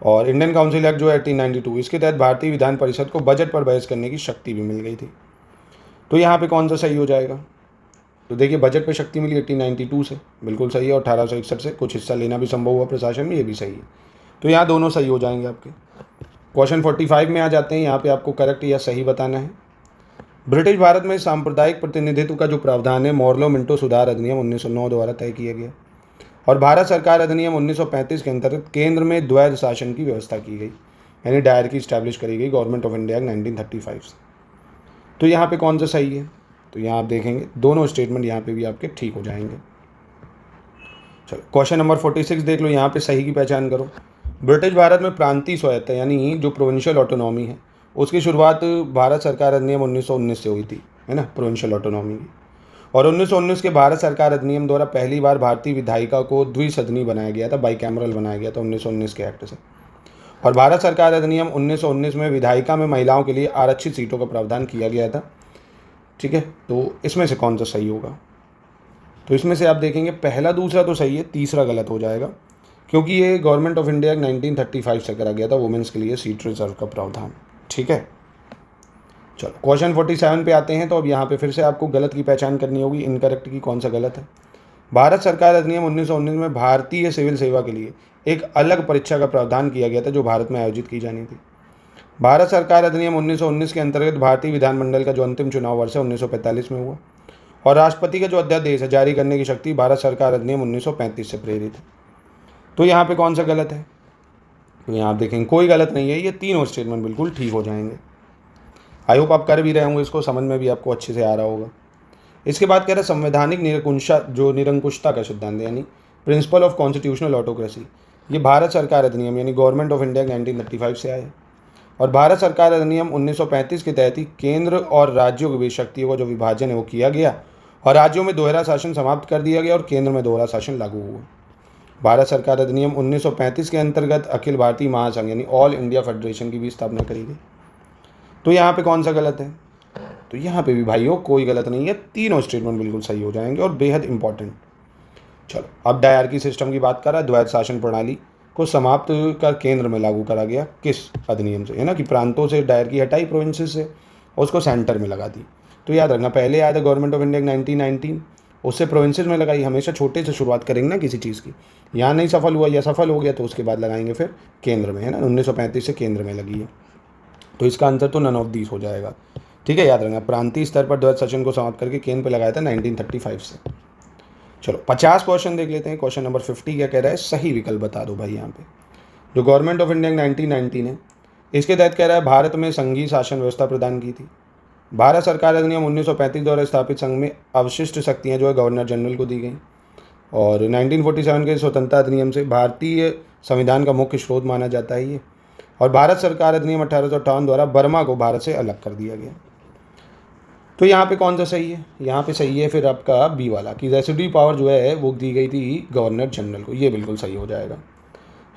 और इंडियन काउंसिल एक्ट जो है 1892, इसके तहत भारतीय विधान परिषद को बजट पर बहस करने की शक्ति भी मिल गई थी। तो यहाँ पे कौन सा सही हो जाएगा? तो देखिए बजट पे शक्ति मिली 1892 से, बिल्कुल सही है। और 1861 से कुछ हिस्सा लेना भी संभव हुआ प्रशासन में, ये भी सही है। तो यहाँ दोनों सही हो जाएंगे आपके। क्वेश्चन 45 में आ जाते हैं। यहाँ पे आपको करेक्ट या सही बताना है। ब्रिटिश भारत में सांप्रदायिक प्रतिनिधित्व का जो प्रावधान है मॉर्लो मिंटो सुधार अधिनियम 1909 द्वारा तय किया गया। और भारत सरकार अधिनियम 1935 के अंतर्गत केंद्र में द्वैध शासन की व्यवस्था की गई, यानी डायरकी स्टैब्लिश करी गई गवर्नमेंट ऑफ इंडिया 1935 से। तो यहाँ पे कौन सा सही है? तो यहाँ आप देखेंगे दोनों स्टेटमेंट यहाँ पे भी आपके ठीक हो जाएंगे। चलो क्वेश्चन नंबर 46 देख लो। यहाँ पे सही की पहचान करो। ब्रिटिश भारत में प्रांतीय स्वायत्तता यानी जो प्रोविंशियल ऑटोनॉमी है, उसकी शुरुआत भारत सरकार अधिनियम 1919 से हुई थी, है ना, प्रोविंशियल ऑटोनॉमी की। और 1919 के भारत सरकार अधिनियम द्वारा पहली बार भारतीय विधायिका को द्विसदनी बनाया गया था, बाइकैमरल बनाया गया था 1919 के एक्ट से। और भारत सरकार अधिनियम 1919 में विधायिका में महिलाओं के लिए आरक्षित सीटों का प्रावधान किया गया था। ठीक है, तो इसमें से कौन सा सही होगा? तो इसमें से आप देखेंगे पहला दूसरा तो सही है, तीसरा गलत हो जाएगा, क्योंकि ये गवर्नमेंट ऑफ इंडिया 1935 से करा गया था वुमेन्स के लिए सीट रिजर्व का प्रावधान। ठीक है, चलो क्वेश्चन 47 पे आते हैं। तो अब यहाँ पे फिर से आपको गलत की पहचान करनी होगी, इनकरेक्ट की कौन सा गलत है। भारत सरकार अधिनियम 1919 में भारतीय सिविल सेवा के लिए एक अलग परीक्षा का प्रावधान किया गया था जो भारत में आयोजित की जानी थी। भारत सरकार अधिनियम 1919 के अंतर्गत भारतीय विधानमंडल का जो अंतिम चुनाव वर्ष है 1945 में हुआ, और राष्ट्रपति का जो अध्यादेश है जारी करने की शक्ति भारत सरकार अधिनियम 1935 से प्रेरित है। तो यहाँ पे कौन सा गलत है? तो यहाँ आप देखेंगे कोई गलत नहीं है, ये तीनों स्टेटमेंट बिल्कुल ठीक हो जाएंगे। आई होप आप कर भी रहे होंगे, इसको समझ में भी आपको अच्छे से आ रहा होगा। इसके बाद कह रहे हैं संवैधानिक निरंकुशता का सिद्धांत यानी प्रिंसिपल ऑफ कॉन्स्टिट्यूशनल ऑटोक्रेसी, ये भारत सरकार अधिनियम यानी गवर्नमेंट ऑफ इंडिया 1935 से आए, और भारत सरकार अधिनियम 1935 के तहत ही केंद्र और राज्यों के बीच शक्तियों का जो विभाजन है वो किया गया, और राज्यों में दोहरा शासन समाप्त कर दिया गया और केंद्र में दोहरा शासन लागू हुआ। भारत सरकार अधिनियम 1935 के अंतर्गत अखिल भारतीय महासंघ यानी ऑल इंडिया फेडरेशन की भी स्थापना करी गई। तो यहाँ पे कौन सा गलत है? तो यहाँ पे भी भाइयों कोई गलत नहीं है, तीनों स्टेटमेंट बिल्कुल सही हो जाएंगे और बेहद इंपॉर्टेंट। चलो अब डायरकी सिस्टम की बात कर रहा है। द्वैध शासन प्रणाली को समाप्त कर केंद्र में लागू करा गया किस अधिनियम से? है ना कि प्रांतों से डायरकी हटाई प्रोविंसेस से और उसको सेंटर में लगा दी। तो याद रखना पहले आया था गवर्नमेंट ऑफ इंडिया 1919, उससे प्रोविंसेस में लगाई। हमेशा छोटे से शुरुआत करेंगे ना किसी चीज़ की, यहाँ नहीं सफल हुआ या सफल हो गया तो उसके बाद लगाएंगे फिर केंद्र में, है ना। 1935 से केंद्र में लगी है, तो इसका आंसर तो नन ऑफ दीज हो जाएगा। ठीक है, याद रखना प्रांतीय स्तर पर द्वैध शासन को समाप्त करके केंद्र पे लगाया था 1935 से। चलो 50 क्वेश्चन देख लेते हैं। क्वेश्चन नंबर 50 क्या कह रहा है? सही विकल्प बता दो भाई। यहाँ पे जो गवर्नमेंट ऑफ इंडिया 1919 है, इसके तहत कह रहा है भारत में संघीय शासन व्यवस्था प्रदान की थी। भारत सरकार अधिनियम 1935 द्वारा स्थापित संघ में अवशिष्ट शक्तियाँ जो है गवर्नर जनरल को दी गई, और 1947 के स्वतंत्रता अधिनियम से भारतीय संविधान का मुख्य स्रोत माना जाता है ये, और भारत सरकार अधिनियम 1858 द्वारा बर्मा को भारत से अलग कर दिया गया। तो यहाँ पे कौन सा सही है? यहाँ पे सही है फिर आपका बी वाला कि रेसिड्यू पावर जो है वो दी गई थी गवर्नर जनरल को, ये बिल्कुल सही हो जाएगा,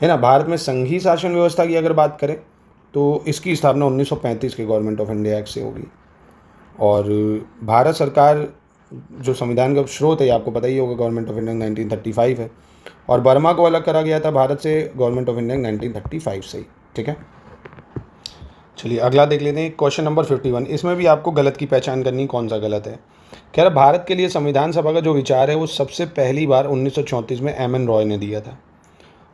है ना। भारत में संघीय शासन व्यवस्था की अगर बात करें तो इसकी स्थापना 1935 के गवर्नमेंट ऑफ इंडिया एक्ट से होगी, और भारत सरकार जो संविधान का स्रोत है ये आपको पता ही होगा गवर्नमेंट ऑफ इंडिया 1935 है, और बर्मा को अलग करा गया था भारत से गवर्नमेंट ऑफ इंडिया 1935 से ही। ठीक है, चलिए अगला देख लेते हैं। क्वेश्चन नंबर 51, इसमें भी आपको गलत की पहचान करनी, कौन सा गलत है। कह रहा भारत के लिए संविधान सभा का जो विचार है वो सबसे पहली बार 1934 में एम एन रॉय ने दिया था,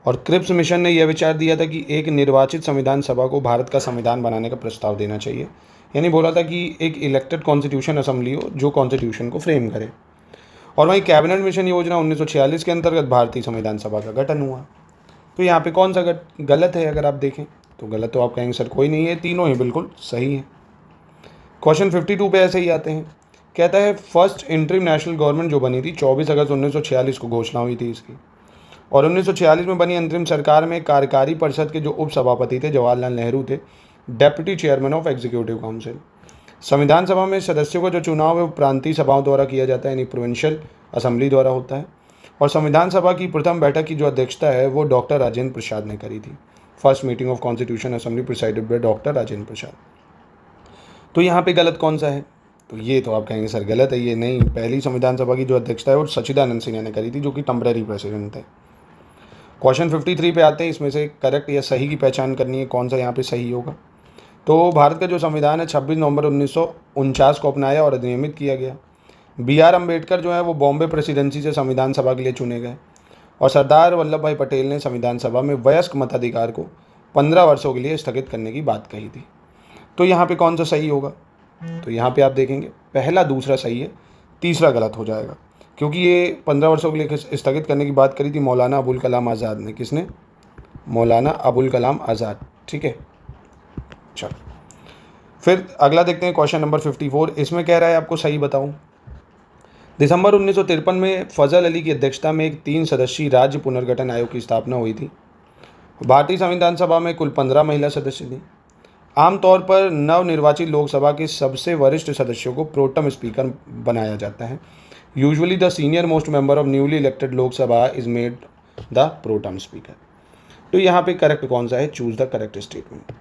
और क्रिप्स मिशन ने यह विचार दिया था कि एक निर्वाचित संविधान सभा को भारत का संविधान बनाने का प्रस्ताव देना चाहिए, यानी बोला था कि एक इलेक्टेड कॉन्स्टिट्यूशन असेंबली हो जो कॉन्स्टिट्यूशन को फ्रेम करे। और वहीं कैबिनेट मिशन योजना 1946 के अंतर्गत भारतीय संविधान सभा का गठन हुआ। तो यहाँ पे कौन सा गलत है? अगर आप देखें तो गलत तो आप कहेंगे सर कोई नहीं है, तीनों ही बिल्कुल सही है। क्वेश्चन 52 पे ऐसे ही आते हैं। कहता है फर्स्ट इंटरिम नेशनल गवर्नमेंट जो बनी थी 24 अगस्त 1946 को घोषणा हुई थी इसकी, और 1946 में बनी अंतरिम सरकार में कार्यकारी परिषद के जो उप सभापति थे जवाहरलाल नेहरू थे, deputy chairman of executive council. संविधान सभा में सदस्यों का जो चुनाव है वो प्रांतीय सभाओं द्वारा किया जाता है, यानी प्रोविंशियल असेंबली द्वारा होता है, और संविधान सभा की प्रथम बैठक की जो अध्यक्षता है वो डॉक्टर राजेंद्र प्रसाद ने करी थी। First meeting of constitution assembly presided by doctor Rajendra Prasad. तो यहाँ पे गलत कौन सा है? तो ये तो आप कहेंगे सर गलत है, ये नहीं। पहली संविधान सभा की जो अध्यक्षता है वो सच्चिदानंद सिन्हा ने करी थी जो कि टेम्परेरी प्रेसिडेंट थे। क्वेश्चन 53 पे आते हैं, इसमें से करेक्ट या सही की पहचान करनी है, कौन सा यहाँ पे सही होगा। तो भारत का जो संविधान है 26 नवंबर 1949 को अपनाया और अधिनियमित किया गया। बी आर अम्बेडकर जो है वो बॉम्बे प्रेसिडेंसी से संविधान सभा के लिए चुने गए, और सरदार वल्लभ भाई पटेल ने संविधान सभा में वयस्क मताधिकार को 15 वर्षों के लिए स्थगित करने की बात कही थी। तो यहाँ पे कौन सा सही होगा? तो यहाँ पे आप देखेंगे पहला दूसरा सही है, तीसरा गलत हो जाएगा, क्योंकि ये 15 वर्षों के लिए स्थगित करने की बात करी थी मौलाना अबुल कलाम आज़ाद ने। किसने? मौलाना अबुल कलाम आज़ाद। ठीक है, चलो फिर अगला देखते हैं क्वेश्चन नंबर 54। इसमें कह रहा है आपको सही बताऊं। दिसंबर 1953 में फजल अली की अध्यक्षता में एक 3 सदस्यीय राज्य पुनर्गठन आयोग की स्थापना हुई थी। भारतीय संविधान सभा में कुल 15 महिला सदस्य थे। आमतौर पर नवनिर्वाचित लोकसभा के सबसे वरिष्ठ सदस्यों को प्रोटम स्पीकर बनाया जाता है। Usually the senior most member of newly elected Lok Sabha is made the pro tem speaker. तो यहाँ पे करेक्ट कौन सा है? Choose the correct statement.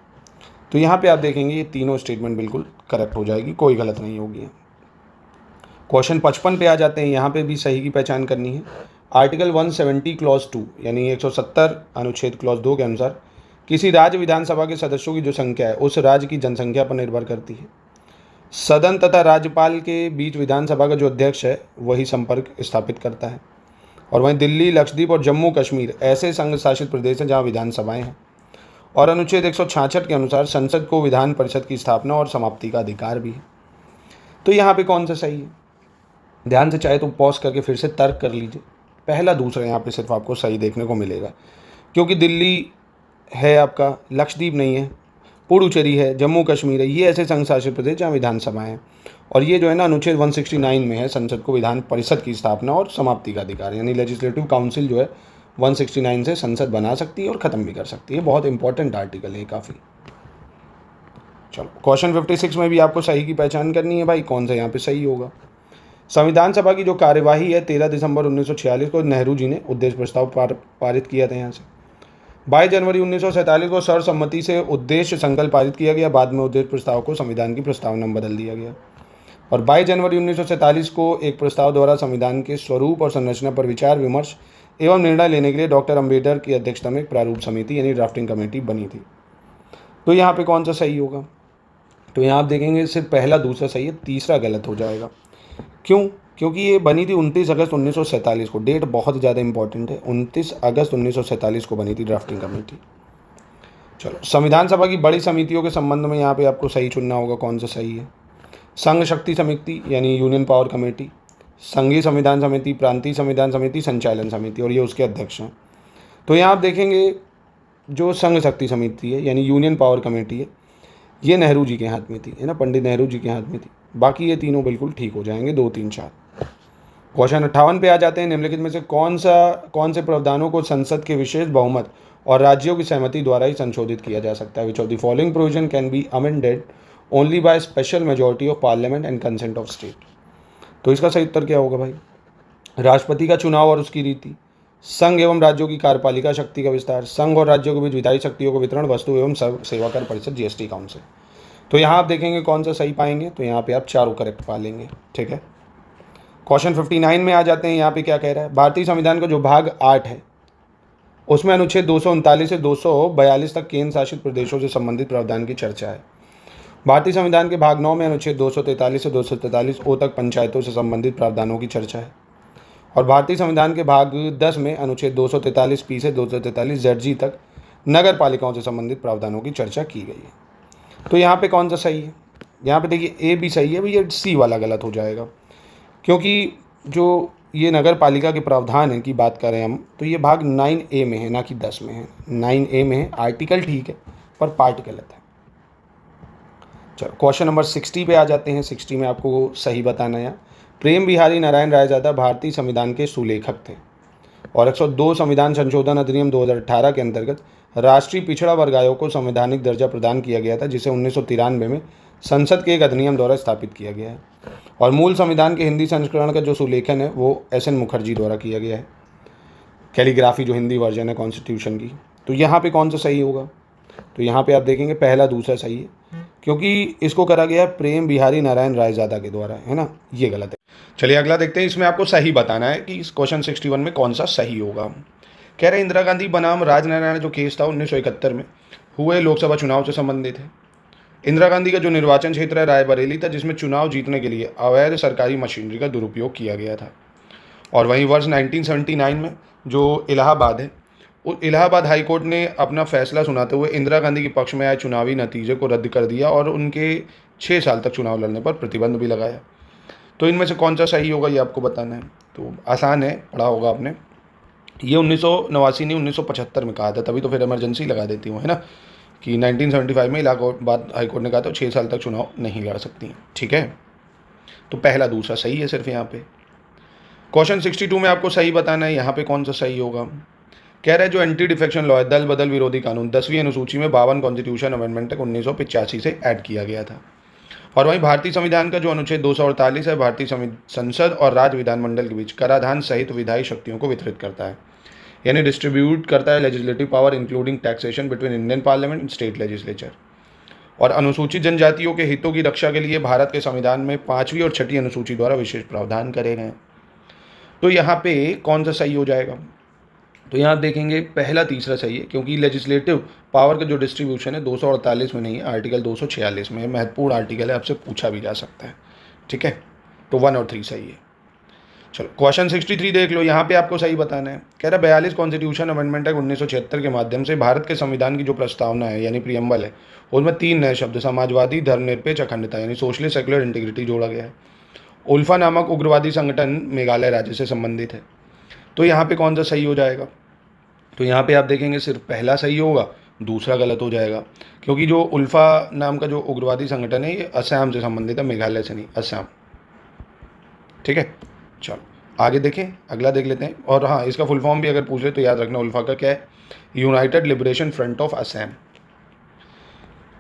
तो यहाँ पे आप देखेंगे ये तीनों स्टेटमेंट बिल्कुल करेक्ट हो जाएगी, कोई गलत नहीं होगी। क्वेश्चन 55 पे आ जाते हैं, यहाँ पे भी सही की पहचान करनी है। आर्टिकल 170 क्लॉज 2 यानी 170 अनुच्छेद क्लॉज 2 के अनुसार किसी राज्य विधानसभा के सदस्यों की जो संख्या है उस राज्य की जनसंख्या पर निर्भर करती है। सदन तथा राज्यपाल के बीच विधानसभा का जो अध्यक्ष है वही संपर्क स्थापित करता है, और वहीं दिल्ली, लक्षद्वीप और जम्मू कश्मीर ऐसे संघ शासित प्रदेश हैं जहाँ विधानसभाएं हैं, और अनुच्छेद 166 के अनुसार संसद को विधान परिषद की स्थापना और समाप्ति का अधिकार भी है। तो यहाँ पे कौन सा सही है? ध्यान से चाहे तो पॉज करके फिर से तर्क कर लीजिए। पहला दूसरा यहाँ पे सिर्फ आपको सही देखने को मिलेगा, क्योंकि दिल्ली है आपका, लक्षद्वीप नहीं है, पुडुचेरी है, जम्मू कश्मीर है, ये ऐसे संघ शासित प्रदेश जहाँ विधानसभा है। और ये जो है ना अनुच्छेद 169 में है, संसद को विधान परिषद की स्थापना और समाप्ति का अधिकार, यानी लेजिस्लेटिव काउंसिल जो है 169 से संसद बना सकती है और ख़त्म भी कर सकती है। बहुत इंपॉर्टेंट आर्टिकल है काफ़ी। चलो क्वेश्चन 56 में भी आपको सही की पहचान करनी है भाई, कौन सा यहाँ पे सही होगा। संविधान सभा की जो कार्यवाही है 13 दिसंबर 1946 को नेहरू जी ने उद्देश्य प्रस्ताव पारित किया था यहाँ से। 22 जनवरी 1947 को सर्वसम्मति से उद्देश्य संकल्प पारित किया गया। बाद में उद्देश्य प्रस्ताव को संविधान की प्रस्तावना में बदल दिया गया। और 22 जनवरी 1947 को एक प्रस्ताव द्वारा संविधान के स्वरूप और संरचना पर विचार विमर्श एवं निर्णय लेने के लिए डॉक्टर अम्बेडकर की अध्यक्षता में एक प्रारूप समिति यानी ड्राफ्टिंग कमेटी बनी थी। तो यहाँ पे कौन सा सही होगा? तो यहाँ आप देखेंगे सिर्फ पहला दूसरा सही है, तीसरा गलत हो जाएगा। क्यों? क्योंकि ये बनी थी 29 अगस्त 1947 को। डेट बहुत ज़्यादा इंपॉर्टेंट है, 29 अगस्त 1947 को बनी थी ड्राफ्टिंग कमेटी। चलो संविधान सभा की बड़ी समितियों के संबंध में यहाँ पे आपको सही चुनना होगा, कौन सा सही है। संघ शक्ति समिति यानी यूनियन पावर कमेटी, संघीय संविधान समिति, प्रांतीय संविधान समिति, संचालन समिति, और ये उसके अध्यक्ष हैं। तो यहाँ आप देखेंगे जो संघ शक्ति समिति है यानी यूनियन पावर कमेटी है, ये नेहरू जी के हाथ में थी, है ना, पंडित नेहरू जी के हाथ में थी। बाकी ये तीनों बिल्कुल ठीक हो जाएंगे, 2, 3, 4। क्वेश्चन 58 पे आ जाते हैं। निम्नलिखित में से कौन से प्रावधानों को संसद के विशेष बहुमत और राज्यों की सहमति द्वारा ही संशोधित किया जा सकता है? विच of the following provision can be amended only by special majority of parliament and consent of state? तो इसका सही उत्तर क्या होगा भाई? राष्ट्रपति का चुनाव और उसकी रीति, संघ एवं राज्यों की कार्यपालिका शक्ति का विस्तार, संघ और राज्यों के बीच विधायी शक्तियों को वितरण, वस्तु एवं सेवा कर परिषद जीएसटी काउंसिल। तो यहाँ आप देखेंगे कौन सा सही पाएंगे, तो यहाँ पे आप चारों करेक्ट पा लेंगे। ठीक है, क्वेश्चन 59 में आ जाते हैं। यहाँ पे क्या कह रहा है? भारतीय संविधान का जो भाग 8 है उसमें अनुच्छेद 239 से 242 तक केंद्र शासित प्रदेशों से संबंधित प्रावधान की चर्चा है। भारतीय संविधान के भाग 9 में अनुच्छेद 243 से 243 ओ तक पंचायतों से संबंधित प्रावधानों की चर्चा है। और भारतीय संविधान के भाग 10 में अनुच्छेद 243 पी से 243 जेड तक नगर पालिकाओं से संबंधित प्रावधानों की चर्चा की गई है। तो यहाँ पे कौन सा सही है? यहाँ पे देखिए ए भी सही है, भैया सी वाला गलत हो जाएगा, क्योंकि जो ये नगर पालिका के प्रावधान है की बात करें हम, तो ये भाग 9A में है, ना कि 10 में है। 9A में है, आर्टिकल ठीक है पर पार्ट गलत है। चलो क्वेश्चन नंबर 60 पे आ जाते हैं। 60 में आपको सही बताना है। प्रेम बिहारी नारायण रायजादा भारतीय संविधान के सुलेखक थे और 102 संविधान संशोधन अधिनियम 2018 के अंतर्गत राष्ट्रीय पिछड़ा वर्ग आयोग को संवैधानिक दर्जा प्रदान किया गया था, जिसे 1993 में संसद के एक अधिनियम द्वारा स्थापित किया गया है। और मूल संविधान के हिंदी संस्करण का जो सुलेखन है वो SN मुखर्जी द्वारा किया गया है, कैलीग्राफी जो हिंदी वर्जन है कॉन्स्टिट्यूशन की। तो यहाँ पे कौन सा सही होगा? तो यहाँ पे आप देखेंगे पहला दूसरा सही है, क्योंकि इसको करा गया है प्रेम बिहारी नारायण रायजादा के द्वारा, है ना, ये गलत है। चलिए अगला देखते हैं। इसमें आपको सही बताना है कि इस क्वेश्चन 61 में कौन सा सही होगा। कह रहे इंदिरा गांधी बनाम राजनारायण जो केस था 1971 में हुए लोकसभा चुनाव से संबंधित है। इंदिरा गांधी का जो निर्वाचन क्षेत्र है रायबरेली था, जिसमें चुनाव जीतने के लिए अवैध सरकारी मशीनरी का दुरुपयोग किया गया था। और वहीं वर्ष 1979 में जो इलाहाबाद है, इलाहाबाद हाईकोर्ट ने अपना फैसला सुनाते हुए इंदिरा गांधी के पक्ष में आए चुनावी नतीजे को रद्द कर दिया और उनके 6 साल तक चुनाव लड़ने पर प्रतिबंध भी लगाया। तो इनमें से कौन सा सही होगा ये आपको बताना है। तो आसान है, पढ़ा होगा आपने। ये 1989 ने 1975 में कहा था, तभी तो फिर इमरजेंसी लगा देती हूँ, है ना, कि 1975 में इलाहाबाद हाईकोर्ट ने कहा था 6 साल तक चुनाव नहीं लड़ सकती। ठीक है, तो पहला दूसरा सही है सिर्फ यहाँ पे। क्वेश्चन 62 में आपको सही बताना है, यहाँ पे कौन सा सही होगा। कह रहे हैं जो एंटी डिफेक्शन लॉ है, दल बदल विरोधी कानून, 10वीं अनुसूची में 52 कॉन्स्टिट्यूशन अमेंडमेंट तक 1985 से ऐड किया गया था। और वहीं भारतीय संविधान का जो अनुच्छेद 248 है, भारतीय संसद और राज्य विधानमंडल के बीच कराधान सहित विधायी शक्तियों को वितरित करता है, यानी डिस्ट्रीब्यूट करता है legislative power including taxation between Indian parliament and state legislature. और अनुसूचित जनजातियों के हितों की रक्षा के लिए भारत के संविधान में 5वीं और 6ठी अनुसूची द्वारा विशेष प्रावधान करे गए। तो यहाँ पे कौन सा सही हो जाएगा? तो यहाँ देखेंगे पहला तीसरा सही है, क्योंकि लेजिस्लेटिव पावर का जो डिस्ट्रीब्यूशन है 248 में नहीं है, आर्टिकल 246 में है। महत्वपूर्ण आर्टिकल है, आपसे पूछा भी जा सकता है। ठीक है, तो 1 और 3 सही है। चलो क्वेश्चन 63 देख लो, यहाँ पे आपको सही बताना है। कह रहा 42 कॉन्स्टिट्यूशन अमेंडमेंट एक्ट 1976 के माध्यम से भारत के संविधान की जो प्रस्तावना है यानी प्रियम्बल है, उसमें 3 नए शब्द समाजवादी, धर्मनिरपेक्ष, अखंडता यानी सोशलिस्ट सेक्युलर इंटीग्रिटी जोड़ा गया है। उल्फा नामक उग्रवादी संगठन मेघालय राज्य से संबंधित है। तो यहाँ पे कौन सा सही हो जाएगा? तो यहाँ पे आप देखेंगे सिर्फ पहला सही होगा, दूसरा गलत हो जाएगा, क्योंकि जो उल्फा नाम का जो उग्रवादी संगठन है ये असम से संबंधित है, मेघालय से नहीं, असम। ठीक है, चलो आगे देखें, अगला देख लेते हैं। और हाँ, इसका फुल फॉर्म भी अगर पूछ ले तो याद रखना उल्फा का क्या है, United liberation front of Assam.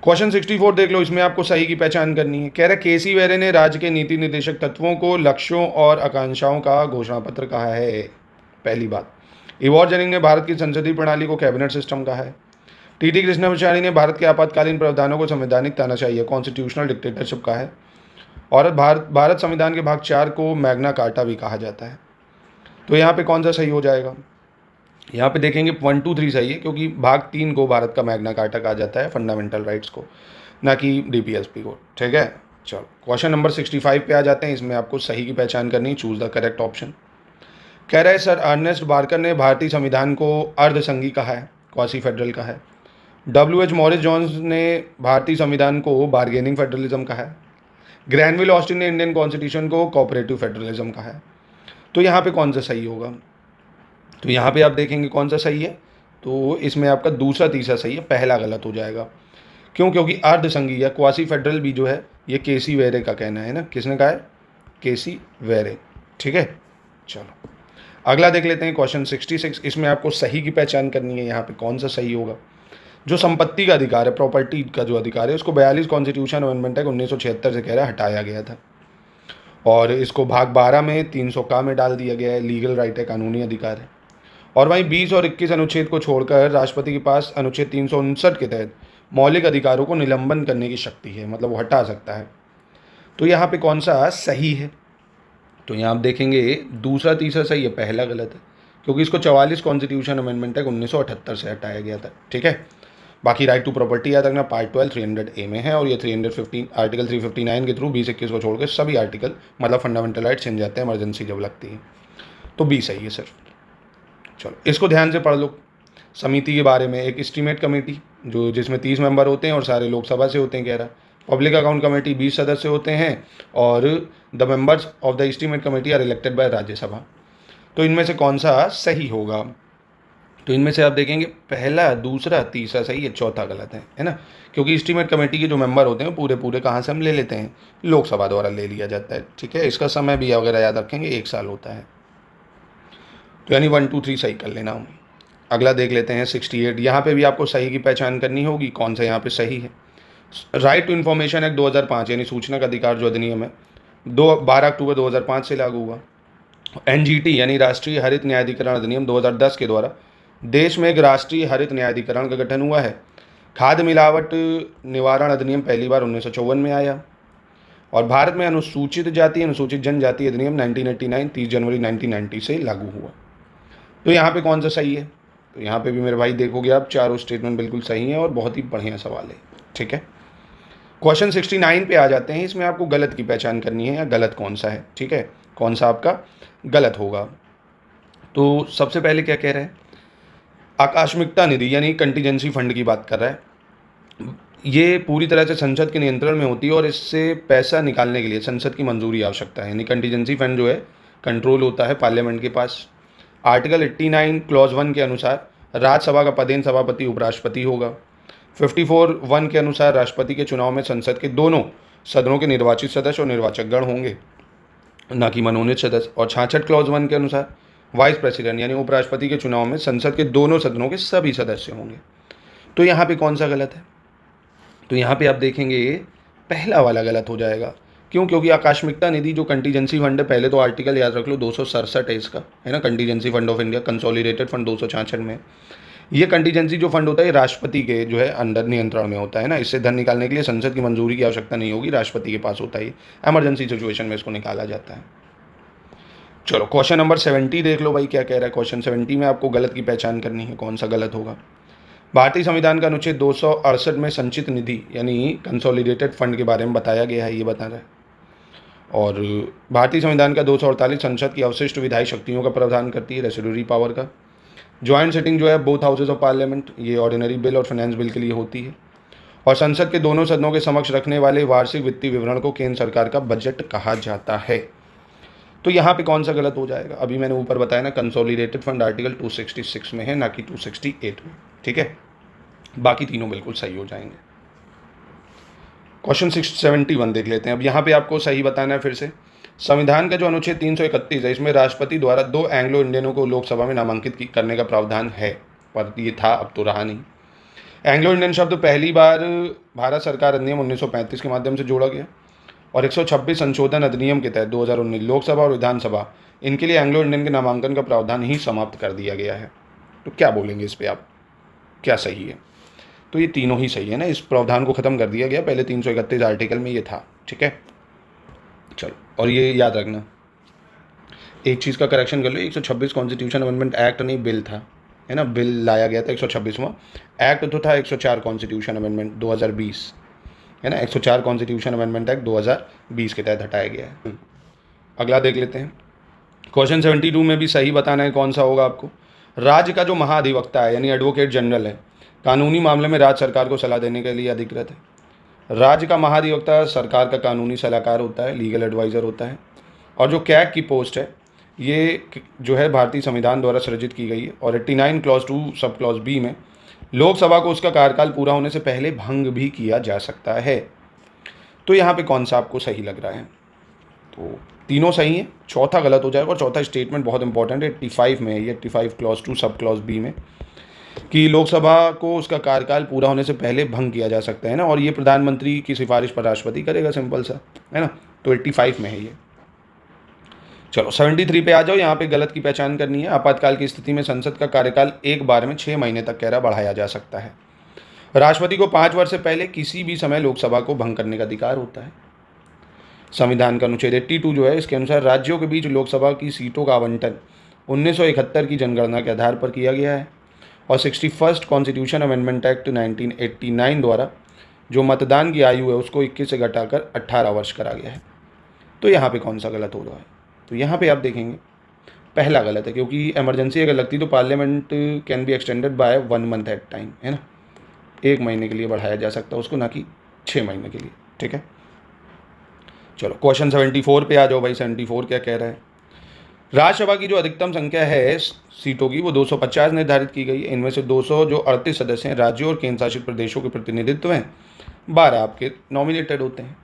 Question 64 देख लो, इसमें आपको सही की पहचान करनी है। कह रहा केसी वेरे ने राज्य के नीति निर्देशक तत्वों को लक्ष्यों और आकांक्षाओं का घोषणा पत्र कहा है। पहली बात, इवॉर जनिंग ने भारत की संसदीय प्रणाली को कैबिनेट सिस्टम कहा है। टीटी कृष्णमाचारी ने भारत के आपातकालीन प्रावधानों को संवैधानिक तानाशाही या कॉन्स्टिट्यूशनल डिक्टेटरशिप कहा है। और भारत संविधान के भाग 4 को मैग्ना कार्टा भी कहा जाता है। तो यहाँ पे कौन सा सही हो जाएगा? यहाँ पे देखेंगे 1, 2, 3 सही है, क्योंकि भाग 3 को भारत का मैग्ना कार्टा कहा जाता है, फंडामेंटल राइट्स को, ना कि डीपीएसपी को। ठीक है, चलो क्वेश्चन नंबर 65 पे आ जाते हैं। इसमें आपको सही की पहचान करनी, चूज द करेक्ट ऑप्शन। कह रहा है सर अर्नेस्ट बार्कर ने भारतीय संविधान को अर्धसंघी कहा है, क्वासी फेडरल कहा है। W.H. मॉरिस जोन्स ने भारतीय संविधान को बार्गेनिंग फेडरलिज्म कहा है। ग्रैनविल ऑस्टिन ने इंडियन कॉन्स्टिट्यूशन को कोऑपरेटिव फेडरलिज्म कहा है। तो यहाँ पे कौन सा सही होगा? तो यहाँ पे आप देखेंगे कौन सा सही है, तो इसमें आपका दूसरा तीसरा सही है, पहला गलत हो जाएगा। क्यों? क्योंकि अर्धसंघी या क्वासी फेडरल भी जो है ये केसी वेरे का कहना है ना। किसने कहा है? केसी वेरे। ठीक है, चलो अगला देख लेते हैं क्वेश्चन 66। इसमें आपको सही की पहचान करनी है, यहाँ पे कौन सा सही होगा। जो संपत्ति का अधिकार है, प्रॉपर्टी का जो अधिकार है, उसको 42 कॉन्स्टिट्यूशन अमेंडमेंट एक्ट 1976 से कह रहा है हटाया गया था, और इसको भाग 12 में 300 का में डाल दिया गया है। लीगल राइट है, कानूनी अधिकार है। और वहीं 20 और 21 अनुच्छेद को छोड़कर राष्ट्रपति के पास अनुच्छेद 359 के तहत मौलिक अधिकारों को निलंबन करने की शक्ति है, मतलब वो हटा सकता है। तो यहाँ पे कौन सा सही है? तो यहाँ आप देखेंगे दूसरा तीसरा सही है, पहला गलत है, क्योंकि इसको 44 कॉन्स्टिट्यूशन अमेंडमेंट एक्ट 1978 से हटाया गया था। ठीक है, बाकी राइट टू प्रॉपर्टी याद रखना, पार्ट 12 300A में है, और ये 315 आर्टिकल 359 के थ्रू 20-21 को छोड़कर सभी आर्टिकल मतलब फंडामेंटल राइट छिन जाते हैं इमरजेंसी जब लगती है। तो बी सही है सर। चलो इसको ध्यान से पढ़ लो। समिति के बारे में, एक एस्टीमेट कमेटी जो जिसमें 30 मेंबर होते हैं और सारे लोकसभा से होते हैं, कह रहा पब्लिक अकाउंट कमेटी 20 सदस्य होते हैं, और the members of the estimate committee are elected by Rajya Sabha. तो इनमें से कौन सा सही होगा? तो इनमें से आप देखेंगे पहला, दूसरा, तीसरा सही है, चौथा गलत है ना, क्योंकि एस्टीमेट कमेटी के जो मेंबर होते हैं पूरे कहाँ से हम ले लेते हैं? लोकसभा द्वारा ले लिया जाता है। ठीक है, इसका समय भी वगैरह याद रखेंगे, 1 साल होता है। तो यानी 1, 2, 3 सही कर लेना। अगला देख लेते हैं 68। यहाँ पे भी आपको सही की पहचान करनी होगी, कौन सा यहाँ पे सही है। राइट टू इन्फॉर्मेशन एक्ट 2005 यानी सूचना का अधिकार जो अधिनियम है 12 अक्टूबर 2005 से लागू हुआ। NGT यानी राष्ट्रीय हरित न्यायाधिकरण अधिनियम 2010 के द्वारा देश में एक राष्ट्रीय हरित न्यायाधिकरण का गठन हुआ है। खाद्य मिलावट निवारण अधिनियम पहली बार 1954 में आया, और भारत में अनुसूचित जाति अनुसूचित जनजाति अधिनियम 1989 30 जनवरी 1990 से लागू हुआ। तो यहाँ पे कौन सा सही है? तो यहाँ पे भी मेरे भाई देखोगे आप, चारों स्टेटमेंट बिल्कुल सही हैं और बहुत ही बढ़िया सवाल है। ठीक है, क्वेश्चन 69 पे आ जाते हैं। इसमें आपको गलत की पहचान करनी है, या गलत कौन सा है। ठीक है, कौन सा आपका गलत होगा। तो सबसे पहले क्या कह रहे हैं, आकस्मिकता निधि यानी कंटीजेंसी फंड की बात कर रहा है। ये पूरी तरह से संसद के नियंत्रण में होती है, और इससे पैसा निकालने के लिए संसद की मंजूरी आवश्यकता है। यानी कंटीजेंसी फंड जो है कंट्रोल होता है पार्लियामेंट के पास। आर्टिकल 89 क्लॉज 1 के अनुसार राज्यसभा का पदेन सभापति उपराष्ट्रपति होगा। 54(1) के अनुसार राष्ट्रपति के चुनाव में संसद के दोनों सदनों के निर्वाचित सदस्य और निर्वाचकगण होंगे, न कि मनोनीत सदस्य। और 66 क्लॉज 1 के अनुसार वाइस प्रेसिडेंट यानी उपराष्ट्रपति के चुनाव में संसद के दोनों सदनों के सभी सदस्य होंगे। तो यहाँ पे कौन सा गलत है? तो यहाँ पे आप देखेंगे पहला वाला गलत हो जाएगा। क्यों? क्योंकि आकस्मिकता निधि जो कंटीजेंसी फंड है, पहले तो आर्टिकल याद रख लो 267 है इसका, है ना, contingency fund of India consolidated fund 266 में। ये कंटीजेंसी जो फंड होता है राष्ट्रपति के जो है अंडर नियंत्रण में होता है ना। इससे धन निकालने के लिए संसद की मंजूरी की आवश्यकता नहीं होगी, राष्ट्रपति के पास होता है। इमरजेंसी सिचुएशन में इसको निकाला जाता है। चलो क्वेश्चन नंबर 70 देख लो भाई, क्या कह रहा है। क्वेश्चन 70 में आपको गलत की पहचान करनी है, कौन सा गलत होगा। भारतीय संविधान का अनुच्छेद 268 में संचित निधि यानी कंसोलिडेटेड फंड के बारे में बताया गया है, ये बता रहा है। और भारतीय संविधान का 248 संसद की अवशिष्ट विधायी शक्तियों का प्रावधान करती है, रेसिडुअरी पावर का। ज्वाइंट सिटिंग जो है बोथ हाउसेज ऑफ पार्लियामेंट, ये ऑर्डिनरी बिल और फाइनेंस बिल के लिए होती है। और संसद के दोनों सदनों के समक्ष रखने वाले वार्षिक वित्तीय विवरण को केंद्र सरकार का बजट कहा जाता है। तो यहाँ पे कौन सा गलत हो जाएगा? अभी मैंने ऊपर बताया ना, कंसोलिडेटेड फंड आर्टिकल 266 में है, ना कि 268 में। ठीक है, बाकी तीनों बिल्कुल सही हो जाएंगे। क्वेश्चन 671 देख लेते हैं। अब यहाँ पे आपको सही बताना है फिर से। संविधान का जो अनुच्छेद 331 है, इसमें राष्ट्रपति द्वारा 2 एंग्लो इंडियनों को लोकसभा में नामांकित करने का प्रावधान है, पर ये था, अब तो रहा नहीं। एंग्लो इंडियन शब्द पहली बार भारत सरकार अधिनियम 1935 के माध्यम से जोड़ा गया और 126 संशोधन अधिनियम के तहत 2019 लोकसभा और विधानसभा, इनके लिए एंग्लो इंडियन के नामांकन का प्रावधान ही समाप्त कर दिया गया है। तो क्या बोलेंगे इस पर आप, क्या सही है? तो ये तीनों ही सही है ना, इस प्रावधान को ख़त्म कर दिया गया, पहले 331 आर्टिकल में ये था। ठीक है, चलो, और ये याद रखना, एक चीज़ का करेक्शन कर लो, 126 कॉन्स्टिट्यूशन अमेंडमेंट एक्ट नहीं, बिल था, है ना, बिल लाया गया था 126वां। एक्ट तो था 104 कॉन्स्टिट्यूशन अमेंडमेंट 2020, है ना, 104 कॉन्स्टिट्यूशन अमेंडमेंट एक्ट 2020 के तहत हटाया गया है। अगला देख लेते हैं। क्वेश्चन 72 में भी सही बताना है कौन सा होगा आपको। राज्य का जो महाधिवक्ता है, यानी एडवोकेट जनरल है, कानूनी मामले में राज्य सरकार को सलाह देने के लिए अधिकृत है। राज्य का महाधिवक्ता सरकार का कानूनी सलाहकार होता है, लीगल एडवाइज़र होता है। और जो कैग की पोस्ट है, ये जो है भारतीय संविधान द्वारा सृजित की गई है और 89 क्लॉज 2 सब क्लॉज बी में लोकसभा को उसका कार्यकाल पूरा होने से पहले भंग भी किया जा सकता है। तो यहाँ पे कौन सा आपको सही लग रहा है? तो तीनों सही हैं, चौथा गलत हो जाएगा। और चौथा स्टेटमेंट बहुत इंपॉर्टेंट है, 85 में है ये, 85 क्लॉज 2 सब क्लॉज बी में, कि लोकसभा को उसका कार्यकाल पूरा होने से पहले भंग किया जा सकता है ना, और ये प्रधानमंत्री की सिफारिश पर राष्ट्रपति करेगा, सिंपल सा, है ना। तो 85 में है ये। चलो 73 पे आ जाओ। यहाँ पे गलत की पहचान करनी है। आपातकाल की स्थिति में संसद का कार्यकाल एक बार में 6 महीने तक कह रहा बढ़ाया जा सकता है। राष्ट्रपति को 5 वर्ष से पहले किसी भी समय लोकसभा को भंग करने का अधिकार होता है। संविधान का अनुच्छेद 82 जो है, इसके अनुसार राज्यों के बीच लोकसभा की सीटों का आवंटन 1971 की जनगणना के आधार पर किया गया है। और 61st कॉन्स्टिट्यूशन अमेंडमेंट एक्ट 1989 द्वारा जो मतदान की आयु है उसको 21 से घटाकर 18 वर्ष करा गया है। तो यहाँ पे कौन सा गलत हो रहा है? तो यहाँ पे आप देखेंगे पहला गलत है, क्योंकि इमरजेंसी अगर लगती तो parliament can be extended by 1 month at time, है ना, 1 महीने के लिए बढ़ाया जा सकता है उसको, ना कि 6 महीने के लिए। ठीक है, चलो क्वेश्चन 74 पे आ जाओ भाई। 74 क्या कह रहा है? राज्यसभा की जो अधिकतम संख्या है सीटों की, वो 250 निर्धारित की गई है। इनमें से 200 जो 38 सदस्य हैं राज्यों और केंद्र शासित प्रदेशों के प्रतिनिधित्व हैं, 12 आपके नॉमिनेटेड होते हैं।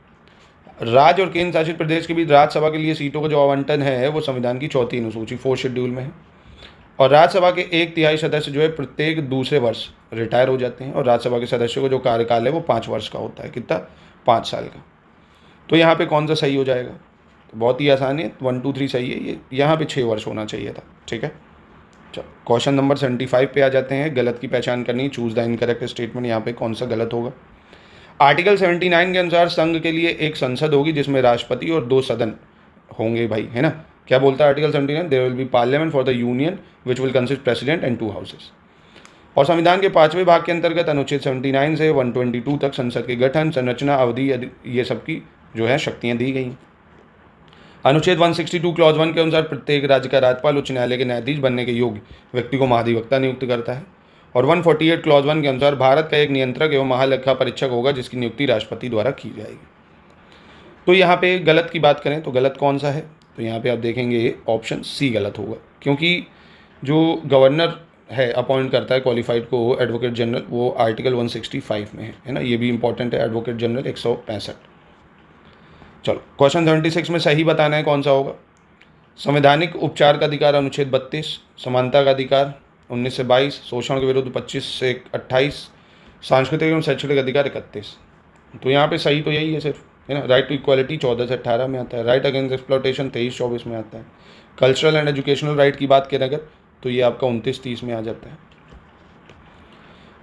राज्य और केंद्र शासित प्रदेश के बीच राज्यसभा के लिए सीटों का जो आवंटन है वो संविधान की 4थी अनुसूची 4th शेड्यूल में है। और राज्यसभा के 1/3 सदस्य जो है प्रत्येक दूसरे वर्ष रिटायर हो जाते हैं। और राज्यसभा के सदस्यों का जो कार्यकाल है वो 5 वर्ष का होता है। कितना? 5 साल का। तो यहाँ पे कौन सा सही हो जाएगा? तो बहुत ही आसान है, 1 2 3 सही है। ये यहाँ पे 6 वर्ष होना चाहिए था। ठीक है, चलो क्वेश्चन नंबर 75 पे आ जाते हैं। गलत की पहचान करनी, चूज द इनकरेक्ट स्टेटमेंट। यहाँ पे कौन सा गलत होगा? आर्टिकल 79 के अनुसार संघ के लिए एक संसद होगी जिसमें राष्ट्रपति और 2 सदन होंगे भाई, है ना। क्या बोलता है article 79? There will be parliament for the union which will consist president and 2 houses. और संविधान के 5वें भाग के अंतर्गत अनुच्छेद 79 से 122 तक संसद के गठन, संरचना, अवधि, ये सब की जो है शक्तियाँ दी गई। अनुच्छेद 162 क्लॉज 1 के अनुसार प्रत्येक राज्य का राज्यपाल उच्च न्यायालय के न्यायाधीश बनने के योग्य व्यक्ति को महाधिवक्ता नियुक्त करता है। और 148 क्लॉज 1 के अनुसार भारत का एक नियंत्रक एवं महालेखा परीक्षक होगा जिसकी नियुक्ति राष्ट्रपति द्वारा की जाएगी। तो यहाँ पे गलत की बात करें तो गलत कौन सा है? तो यहाँ पे आप देखेंगे ऑप्शन सी गलत होगा, क्योंकि जो गवर्नर है अपॉइंट करता है क्वालिफाइड को एडवोकेट जनरल, वो आर्टिकल 165 में है ना। ये भी इंपॉर्टेंट है, एडवोकेट जनरल 165। चलो क्वेश्चन 76 में सही बताना है कौन सा होगा। संवैधानिक उपचार का अधिकार अनुच्छेद 32, समानता का अधिकार 19 से 22, शोषण के विरुद्ध 25 से 28, सांस्कृतिक एवं शैक्षणिक अधिकार 31। तो यहाँ पे सही तो यही है सिर्फ, है ना। राइट टू इक्वालिटी 14 से 18 में आता है। राइट अगेंस्ट एक्सप्लॉयटेशन 23-24 में आता है। कल्चरल एंड एजुकेशनल राइट की बात करें अगर तो ये आपका 29-30 में आ जाता है।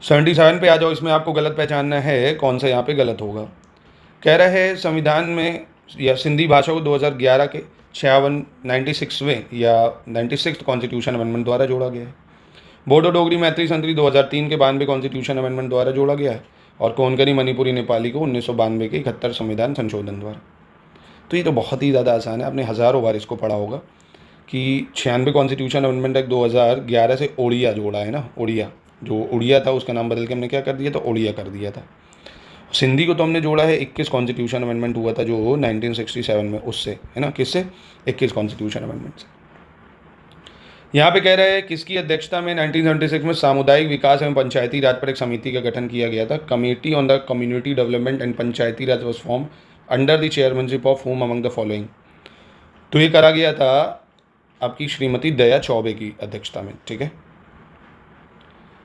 77 पे आ जाओ। इसमें आपको गलत पहचानना है कौन सा यहाँ पे गलत होगा। कह रहा है संविधान में या सिंधी भाषा को 2011 के 96वें या 96th कॉन्स्टिट्यूशन अमेंडमेंट द्वारा जोड़ा गया है। बोडो डोगरी मैत्री संतरी 2003 के 92 कॉन्स्टिट्यूशन अमेंडमेंट द्वारा जोड़ा गया है। और कोंकणी मणिपुरी नेपाली को 1992 के 71 संविधान संशोधन द्वारा। तो ये तो बहुत ही ज़्यादा आसान है, आपने हज़ारों बार इसको पढ़ा होगा कि 96 कॉन्स्टिट्यूशन अमेंडमेंट एक्ट 2011 से ओडिया जोड़ा है ना, ओडिया जो उड़िया था उसका नाम बदल के हमने क्या कर दिया था, ओडिया कर दिया था। सिंधी को तो हमने जोड़ा है 21 कॉन्स्टिट्यूशन अमेंडमेंट हुआ था जो 1967 में, उससे है ना, किससे, 21 कॉन्स्टिट्यूशन अमेंडमेंट से। यहाँ पे कह रहा है किसकी अध्यक्षता में 1976 में सामुदायिक विकास एवं पंचायती राज पर एक समिति का गठन किया गया था। Committee on the community development and Panchayati Raj was form under the chairmanship of home among the following. तो ये करा गया था आपकी श्रीमती दया चौबे की अध्यक्षता में, ठीक है।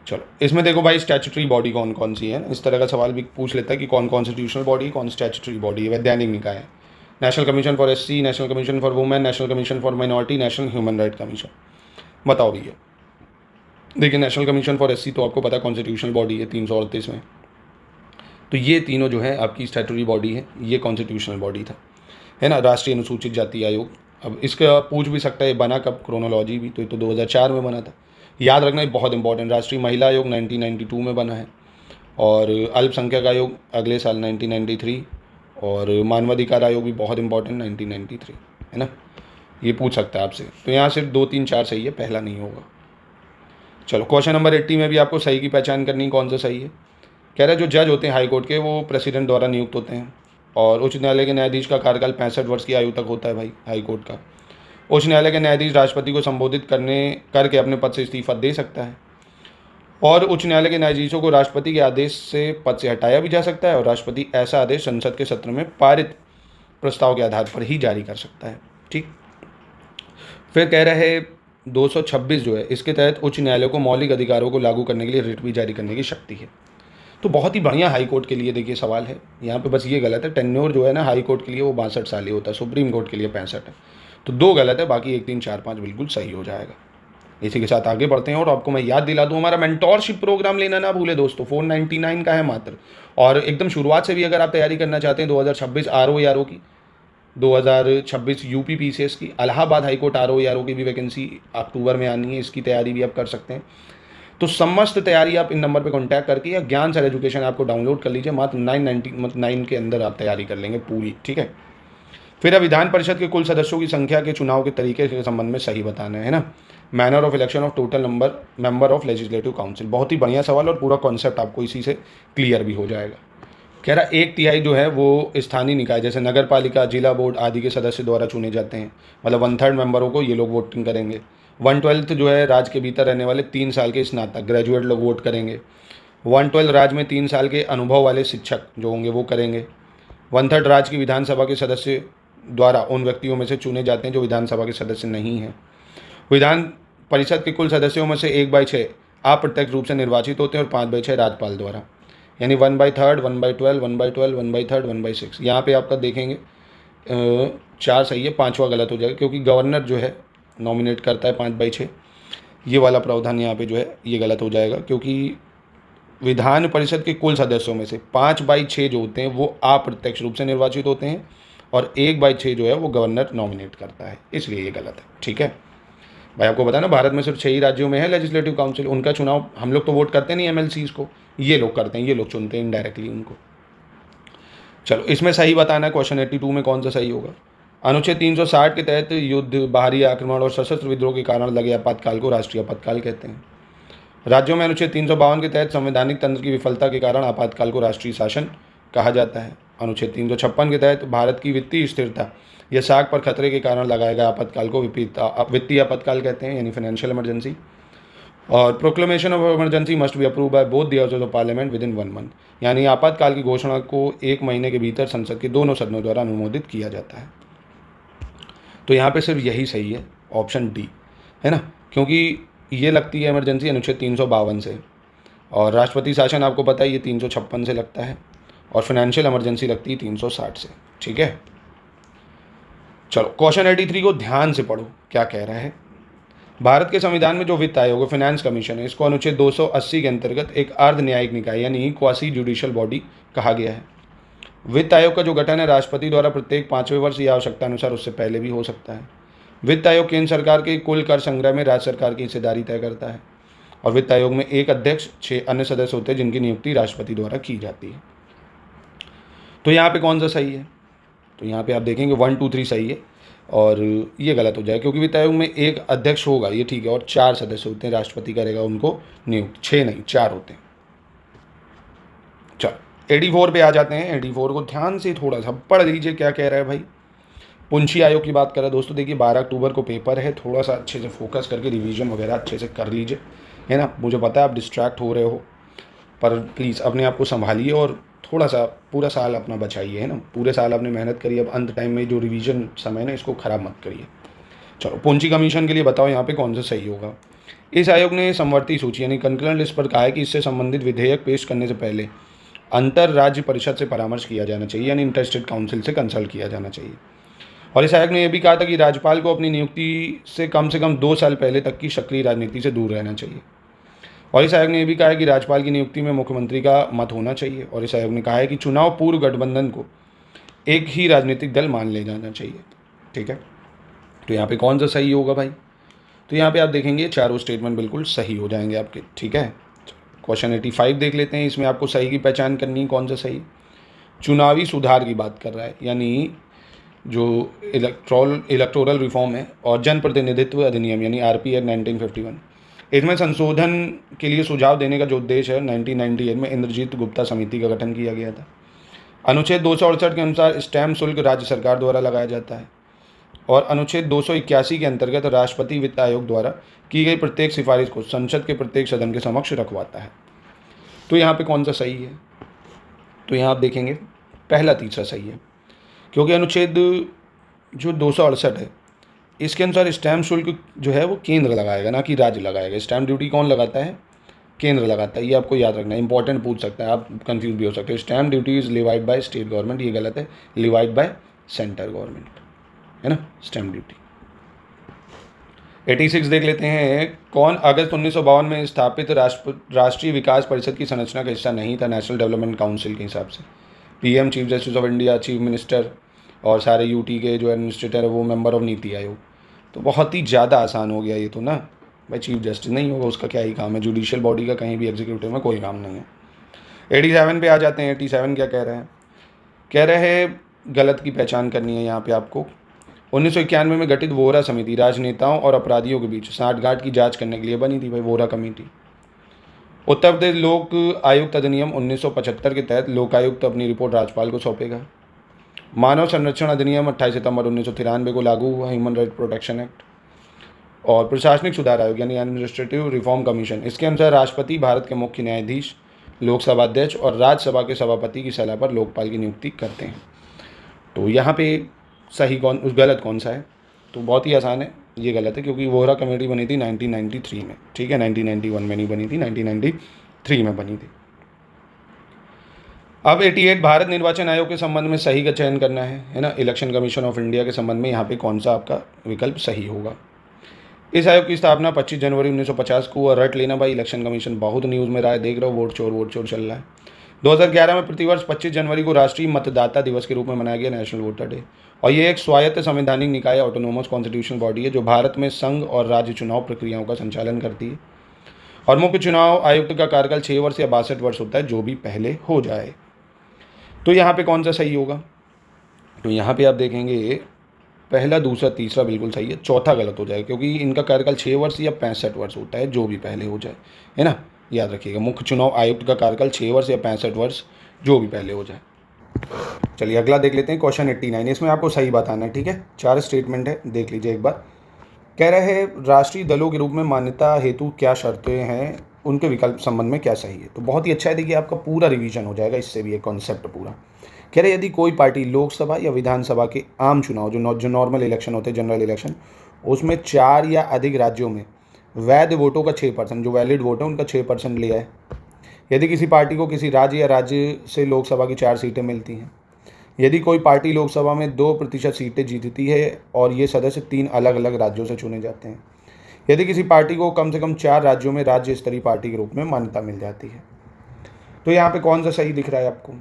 चलो इसमें देखो भाई स्टैट्यूटरी बॉडी कौन कौन सी है, इस तरह का सवाल भी पूछ लेता है कि कौन कॉन्स्टिट्यूशनल बॉडी, कौन स्टैट्यूटरी बॉडी है। वैधानिक निकाय है, national commission for SC, national commission for women, national commission for minority, national human right commission. बताओ भैया, देखिए नेशनल कमीशन फॉर SC तो आपको पता कॉन्स्टिट्यूशनल बॉडी है 338 में, तो ये तीनों जो है आपकी स्टैट्यूटरी बॉडी है, ये कॉन्स्टिट्यूशनल बॉडी था, है ना। राष्ट्रीय अनुसूचित जाति आयोग, अब इसका पूछ भी सकता है बना कब, क्रोनोलॉजी भी, तो ये तो 2004 में बना था। याद रखना ये बहुत इंपॉर्टेंट, राष्ट्रीय महिला आयोग 1992 में बना है, और अल्पसंख्यक आयोग अगले साल 1993, और मानवाधिकार आयोग भी बहुत इंपॉर्टेंट 1993, है ना। ये पूछ सकता है आपसे, तो यहाँ सिर्फ 2 3 4 सही है, पहला नहीं होगा। चलो क्वेश्चन नंबर 80 में भी आपको सही की पहचान करनी, कौन सा सही है। कह रहा है जो जज होते हैं हाई कोर्ट के वो प्रेसिडेंट द्वारा नियुक्त होते हैं, और उच्च न्यायालय के न्यायाधीश का कार्यकाल 65 वर्ष की आयु तक होता है भाई, हाई कोर्ट का। उच्च न्यायालय के न्यायाधीश राष्ट्रपति को संबोधित करके अपने पद से इस्तीफा दे सकता है, और उच्च न्यायालय के न्यायाधीशों को राष्ट्रपति के आदेश से पद से हटाया भी जा सकता है, और राष्ट्रपति ऐसा आदेश संसद के सत्र में पारित प्रस्ताव के आधार पर ही जारी कर सकता है, ठीक। फिर कह रहा है 226 जो है इसके तहत उच्च न्यायालय को मौलिक अधिकारों को लागू करने के लिए रिट भी जारी करने की शक्ति है। तो बहुत ही बढ़िया हाई कोर्ट के लिए देखिए सवाल है, यहाँ पे बस ये गलत है, टेन्योर जो है ना हाई कोर्ट के लिए वो 62 साल ही होता है, सुप्रीम कोर्ट के लिए 65 है, तो 2 गलत है, बाकी 1 3 4 5 बिल्कुल सही हो जाएगा। इसी के साथ आगे बढ़ते हैं, और आपको मैं याद दिला दूँ हमारा मेंटोरशिप प्रोग्राम लेना ना भूले दोस्तों, 499 का है मात्र, और एकदम शुरुआत से भी अगर आप तैयारी करना चाहते हैं 2026 RO की, 2026 UP PCS की, इलाहाबाद हाईकोर्ट RO की भी वैकेंसी अक्टूबर में आनी है, इसकी तैयारी भी आप कर सकते हैं। तो समस्त तैयारी आप इन नंबर पे कांटेक्ट करके, या ज्ञान सर एजुकेशन आपको डाउनलोड कर लीजिए, मात्र 999 के अंदर आप तैयारी कर लेंगे पूरी, ठीक है। फिर अब विधान परिषद के कुल सदस्यों की संख्या के चुनाव के तरीके के संबंध में सही बताना है ना। Manner of election of total member of legislative council, बहुत ही बढ़िया सवाल, और पूरा कॉन्सेप्ट आपको इसी से क्लियर भी हो जाएगा। कह रहा 1/3 जो है वो स्थानीय निकाय जैसे नगर पालिका, जिला बोर्ड आदि के सदस्य द्वारा चुने जाते हैं, मतलब 1/3 मेंबरों को ये लोग वोटिंग करेंगे। 1/12 जो है राज्य के भीतर रहने वाले 3 साल के स्नातक ग्रेजुएट लोग वोट करेंगे। 1/12 राज्य में 3 साल के अनुभव वाले शिक्षक जो होंगे वो करेंगे। 1/3 राज्य की विधानसभा के सदस्य द्वारा उन व्यक्तियों में से चुने जाते हैं जो विधानसभा के सदस्य नहीं हैं। विधान परिषद के कुल सदस्यों में से 1/6 अप्रत्यक्ष रूप से निर्वाचित होते हैं, और 5/6 राज्यपाल द्वारा, यानी 1/3, 1/12, 1/12, 1/3, 1/6। यहाँ पे आपका देखेंगे 4 सही है, 5वां गलत हो जाएगा, क्योंकि गवर्नर जो है नॉमिनेट करता है 5/6, ये वाला प्रावधान यहाँ पे जो है ये गलत हो जाएगा, क्योंकि विधान परिषद के कुल सदस्यों में से 5/6 जो होते हैं वो अप्रत्यक्ष रूप से निर्वाचित होते हैं, और 1/6 जो है वो गवर्नर नॉमिनेट करता है, इसलिए ये गलत है, ठीक है भाई। आपको पता ना भारत में सिर्फ 6 ही राज्यों में है लेजिस्लेटिव काउंसिल, उनका चुनाव हम लोग तो वोट करते नहीं MLCs को, ये लोग करते हैं, ये लोग चुनते हैं इनडायरेक्टली उनको। चलो इसमें सही बताना है, क्वेश्चन 82 में कौन सा सही होगा। अनुच्छेद 360 के तहत युद्ध, बाहरी आक्रमण और सशस्त्र विद्रोह के कारण लगे आपातकाल को राष्ट्रीय आपातकाल कहते हैं। राज्यों में अनुच्छेद 352 के तहत संवैधानिक तंत्र की विफलता के कारण आपातकाल को राष्ट्रीय शासन कहा जाता है। अनुच्छेद 356 के तहत भारत की वित्तीय स्थिरता या साख पर खतरे के कारण लगाए गए आपातकाल को वित्तीय आपातकाल कहते हैं, यानी फाइनेंशियल इमरजेंसी। और proclamation of emergency must be approve by both the houses of parliament with in 1 month, यानी आपातकाल की घोषणा को 1 महीने के भीतर संसद के दोनों सदनों द्वारा अनुमोदित किया जाता है। तो यहाँ पे सिर्फ यही सही है, ऑप्शन डी, है ना, क्योंकि ये लगती है इमरजेंसी अनुच्छेद 352 से, और राष्ट्रपति शासन आपको पता है ये 356 से लगता है, और फाइनेंशियल इमरजेंसी लगती है 360 से, ठीक है। चलो क्वेश्चन 83 को ध्यान से पढ़ो, क्या कह रहा है। भारत के संविधान में जो वित्त आयोग फाइनेंस कमीशन है, इसको अनुच्छेद 280 के अंतर्गत एक अर्ध न्यायिक निकाय यानी क्वासी जुडिशियल बॉडी कहा गया है। वित्त आयोग का जो गठन है राष्ट्रपति द्वारा प्रत्येक 5वें वर्ष या आवश्यकता अनुसार उससे पहले भी हो सकता है। वित्त आयोग केंद्र सरकार के कुल कर संग्रह में राज्य सरकार की हिस्सेदारी तय करता है, और वित्त आयोग में 1 अध्यक्ष 6 अन्य सदस्य होते हैं जिनकी नियुक्ति राष्ट्रपति द्वारा की जाती है। तो यहाँ पे कौन सा सही है, तो यहाँ पे आप देखेंगे 1 2 3 सही है और ये गलत हो जाए क्योंकि वित्त आयोग में एक अध्यक्ष होगा, ये ठीक है, और 4 सदस्य होते हैं, राष्ट्रपति करेगा उनको नियुक्त, 6 नहीं 4 होते हैं। चलो 84 पे आ जाते हैं। 84 को ध्यान से थोड़ा सा पढ़ लीजिए क्या कह रहा है भाई। पुंछी आयोग की बात कर रहा है दोस्तों। देखिए 12 अक्टूबर को पेपर है, थोड़ा सा अच्छे से फोकस करके रिवीजन वगैरह अच्छे से कर लीजिए, है ना। मुझे पता है आप डिस्ट्रैक्ट हो रहे हो, पर प्लीज़ अपने आप को संभालिए और थोड़ा सा पूरा साल अपना बचाइए, है ना। पूरे साल आपने मेहनत करी, अब अंत टाइम में जो रिवीजन समय ना इसको ख़राब मत करिए। चलो पुंछी कमीशन के लिए बताओ यहाँ पे कौन सा सही होगा। इस आयोग ने समवर्ती सूची यानी कंकरेंट लिस्ट पर कहा है कि इससे संबंधित विधेयक पेश करने से पहले अंतर राज्य परिषद से परामर्श किया जाना चाहिए, यानी इंटर स्टेट काउंसिल से कंसल्ट किया जाना चाहिए। और इस आयोग ने यह भी कहा था कि राज्यपाल को अपनी नियुक्ति से कम 2 साल पहले तक की सक्रिय राजनीति से दूर रहना चाहिए। और इस आयोग ने यह भी कहा है कि राज्यपाल की नियुक्ति में मुख्यमंत्री का मत होना चाहिए। और इस आयोग ने कहा है कि चुनाव पूर्व गठबंधन को एक ही राजनीतिक दल मान ले जाना चाहिए। ठीक है, तो यहाँ पे कौन सा सही होगा भाई। तो यहाँ पे आप देखेंगे चारों स्टेटमेंट बिल्कुल सही हो जाएंगे आपके। ठीक है, क्वेश्चन 85 देख लेते हैं। इसमें आपको सही की पहचान करनी है, कौन सा सही। चुनावी सुधार की बात कर रहा है, यानी जो इलेक्टोरल रिफॉर्म है और जनप्रतिनिधित्व अधिनियम यानी RP एक्ट 1951, इसमें संशोधन के लिए सुझाव देने का जो उद्देश्य है 1998 में इंद्रजीत गुप्ता समिति का गठन किया गया था। अनुच्छेद 268 के अनुसार स्टैम्प शुल्क राज्य सरकार द्वारा लगाया जाता है और अनुच्छेद 281 के अंतर्गत राष्ट्रपति वित्त आयोग द्वारा की गई प्रत्येक सिफारिश को संसद के प्रत्येक सदन के समक्ष रखवाता है। तो यहाँ पे कौन सा सही है। तो यहाँ आप देखेंगे पहला तीसरा सही है, क्योंकि अनुच्छेद जो 268 है इसके अनुसार स्टैम्प शुल्क जो है वो केंद्र लगाएगा, ना कि राज्य लगाएगा। स्टैम्प ड्यूटी कौन लगाता है, केंद्र लगाता है, ये आपको याद रखना है, इंपॉर्टेंट पूछ सकता है, आप कंफ्यूज भी हो सकते हो। Stamp duty is levied by state government, ये गलत है, लिवाइड बाय सेंट्रल गवर्नमेंट, है ना, स्टैम्प ड्यूटी। 86 देख लेते हैं। कौन अगस्त 1952 में स्थापित राष्ट्रीय विकास परिषद की संरचना का हिस्सा नहीं था नेशनल डेवलपमेंट काउंसिल के हिसाब से। PM chief justice of India, chief minister और सारे UT के जो एडमिनिस्ट्रेटर है वो मेंबर ऑफ नीति आयोग। तो बहुत ही ज़्यादा आसान हो गया ये तो ना भाई। चीफ जस्टिस नहीं होगा, उसका क्या ही काम है, जुडिशियल बॉडी का कहीं भी एग्जीक्यूटिव में कोई काम नहीं है। 87 पे आ जाते हैं। 87 क्या कह रहे हैं, कह रहे हैं गलत की पहचान करनी है यहाँ पे आपको। 1991 में गठित वोहरा समिति राजनेताओं और अपराधियों के बीच साठगांठ की जांच करने के लिए बनी थी भाई, वोहरा कमेटी। उत्तर प्रदेश लोक आयुक्त अधिनियम 1975 के तहत लोकायुक्त अपनी रिपोर्ट राज्यपाल को सौंपेगा। मानव संरक्षण अधिनियम 28 सितंबर 1993 को लागू हुआ, ह्यूमन राइट प्रोटेक्शन एक्ट। और प्रशासनिक सुधार आयोग यानी एडमिनिस्ट्रेटिव रिफॉर्म कमीशन, इसके अनुसार राष्ट्रपति भारत के मुख्य न्यायाधीश, लोकसभा अध्यक्ष और राज्यसभा के सभापति की सलाह पर लोकपाल की नियुक्ति करते हैं। तो यहाँ पे सही गलत कौन सा है, तो बहुत ही आसान है, ये गलत है, क्योंकि वोहरा कमेटी बनी थी 1993 में। ठीक है, 1991 में नहीं बनी थी, 1993 में बनी थी। अब 88 भारत निर्वाचन आयोग के संबंध में सही का चयन करना है ना। इलेक्शन कमीशन ऑफ इंडिया के संबंध में यहाँ पे कौन सा आपका विकल्प सही होगा। इस आयोग की स्थापना 25 जनवरी 1950 को, और रट लेना भाई, इलेक्शन कमीशन बहुत न्यूज़ में रहा है, देख रहे हो, वोट चोर चल रहा है। 2011 में प्रतिवर्ष 25 जनवरी को राष्ट्रीय मतदाता दिवस के रूप में मनाया गया, नेशनल वोटर डे। और ये एक स्वायत्त संवैधानिक निकाय, ऑटोनोमस कॉन्स्टिट्यूशनल बॉडी है जो भारत में संघ और राज्य चुनाव प्रक्रियाओं का संचालन करती है। और मुख्य चुनाव आयुक्त का कार्यकाल 6 वर्ष या 62 वर्ष होता है, जो भी पहले हो जाए। तो यहाँ पे कौन सा सही होगा, तो यहाँ पे आप देखेंगे पहला, दूसरा, तीसरा बिल्कुल सही है, चौथा गलत हो जाए, क्योंकि इनका कार्यकाल 6 वर्ष या 65 वर्ष होता है, जो भी पहले हो जाए, है ना, याद रखिएगा। मुख्य चुनाव आयुक्त का कार्यकाल 6 वर्ष या 65 वर्ष, जो भी पहले हो जाए। चलिए अगला देख लेते हैं, क्वेश्चन 89। इसमें आपको सही बताना है, ठीक है। 4 स्टेटमेंट है, देख लीजिए एक बार। कह रहे हैं राष्ट्रीय दलों के रूप में मान्यता हेतु क्या शर्तें हैं, उनके विकल्प संबंध में क्या सही है। तो बहुत ही अच्छा है, देखिए आपका पूरा रिवीजन हो जाएगा इससे भी, एक कॉन्सेप्ट पूरा। कह रहे यदि कोई पार्टी लोकसभा या विधानसभा के आम चुनाव जो नॉर्मल इलेक्शन होते हैं, जनरल इलेक्शन, उसमें 4 या अधिक राज्यों में वैध वोटों का 6%, जो वैलिड वोट है उनका 6% लिया है। यदि किसी पार्टी को किसी राज्य या राज्य से लोकसभा की 4 सीटें मिलती हैं, यदि कोई पार्टी लोकसभा में 2% सीटें जीतती है और ये सदस्य 3 अलग अलग राज्यों से चुने जाते हैं, यदि किसी पार्टी को कम से कम 4 राज्यों में राज्य स्तरीय पार्टी के रूप में मान्यता मिल जाती है। तो यहाँ पे कौन सा सही दिख रहा है आपको,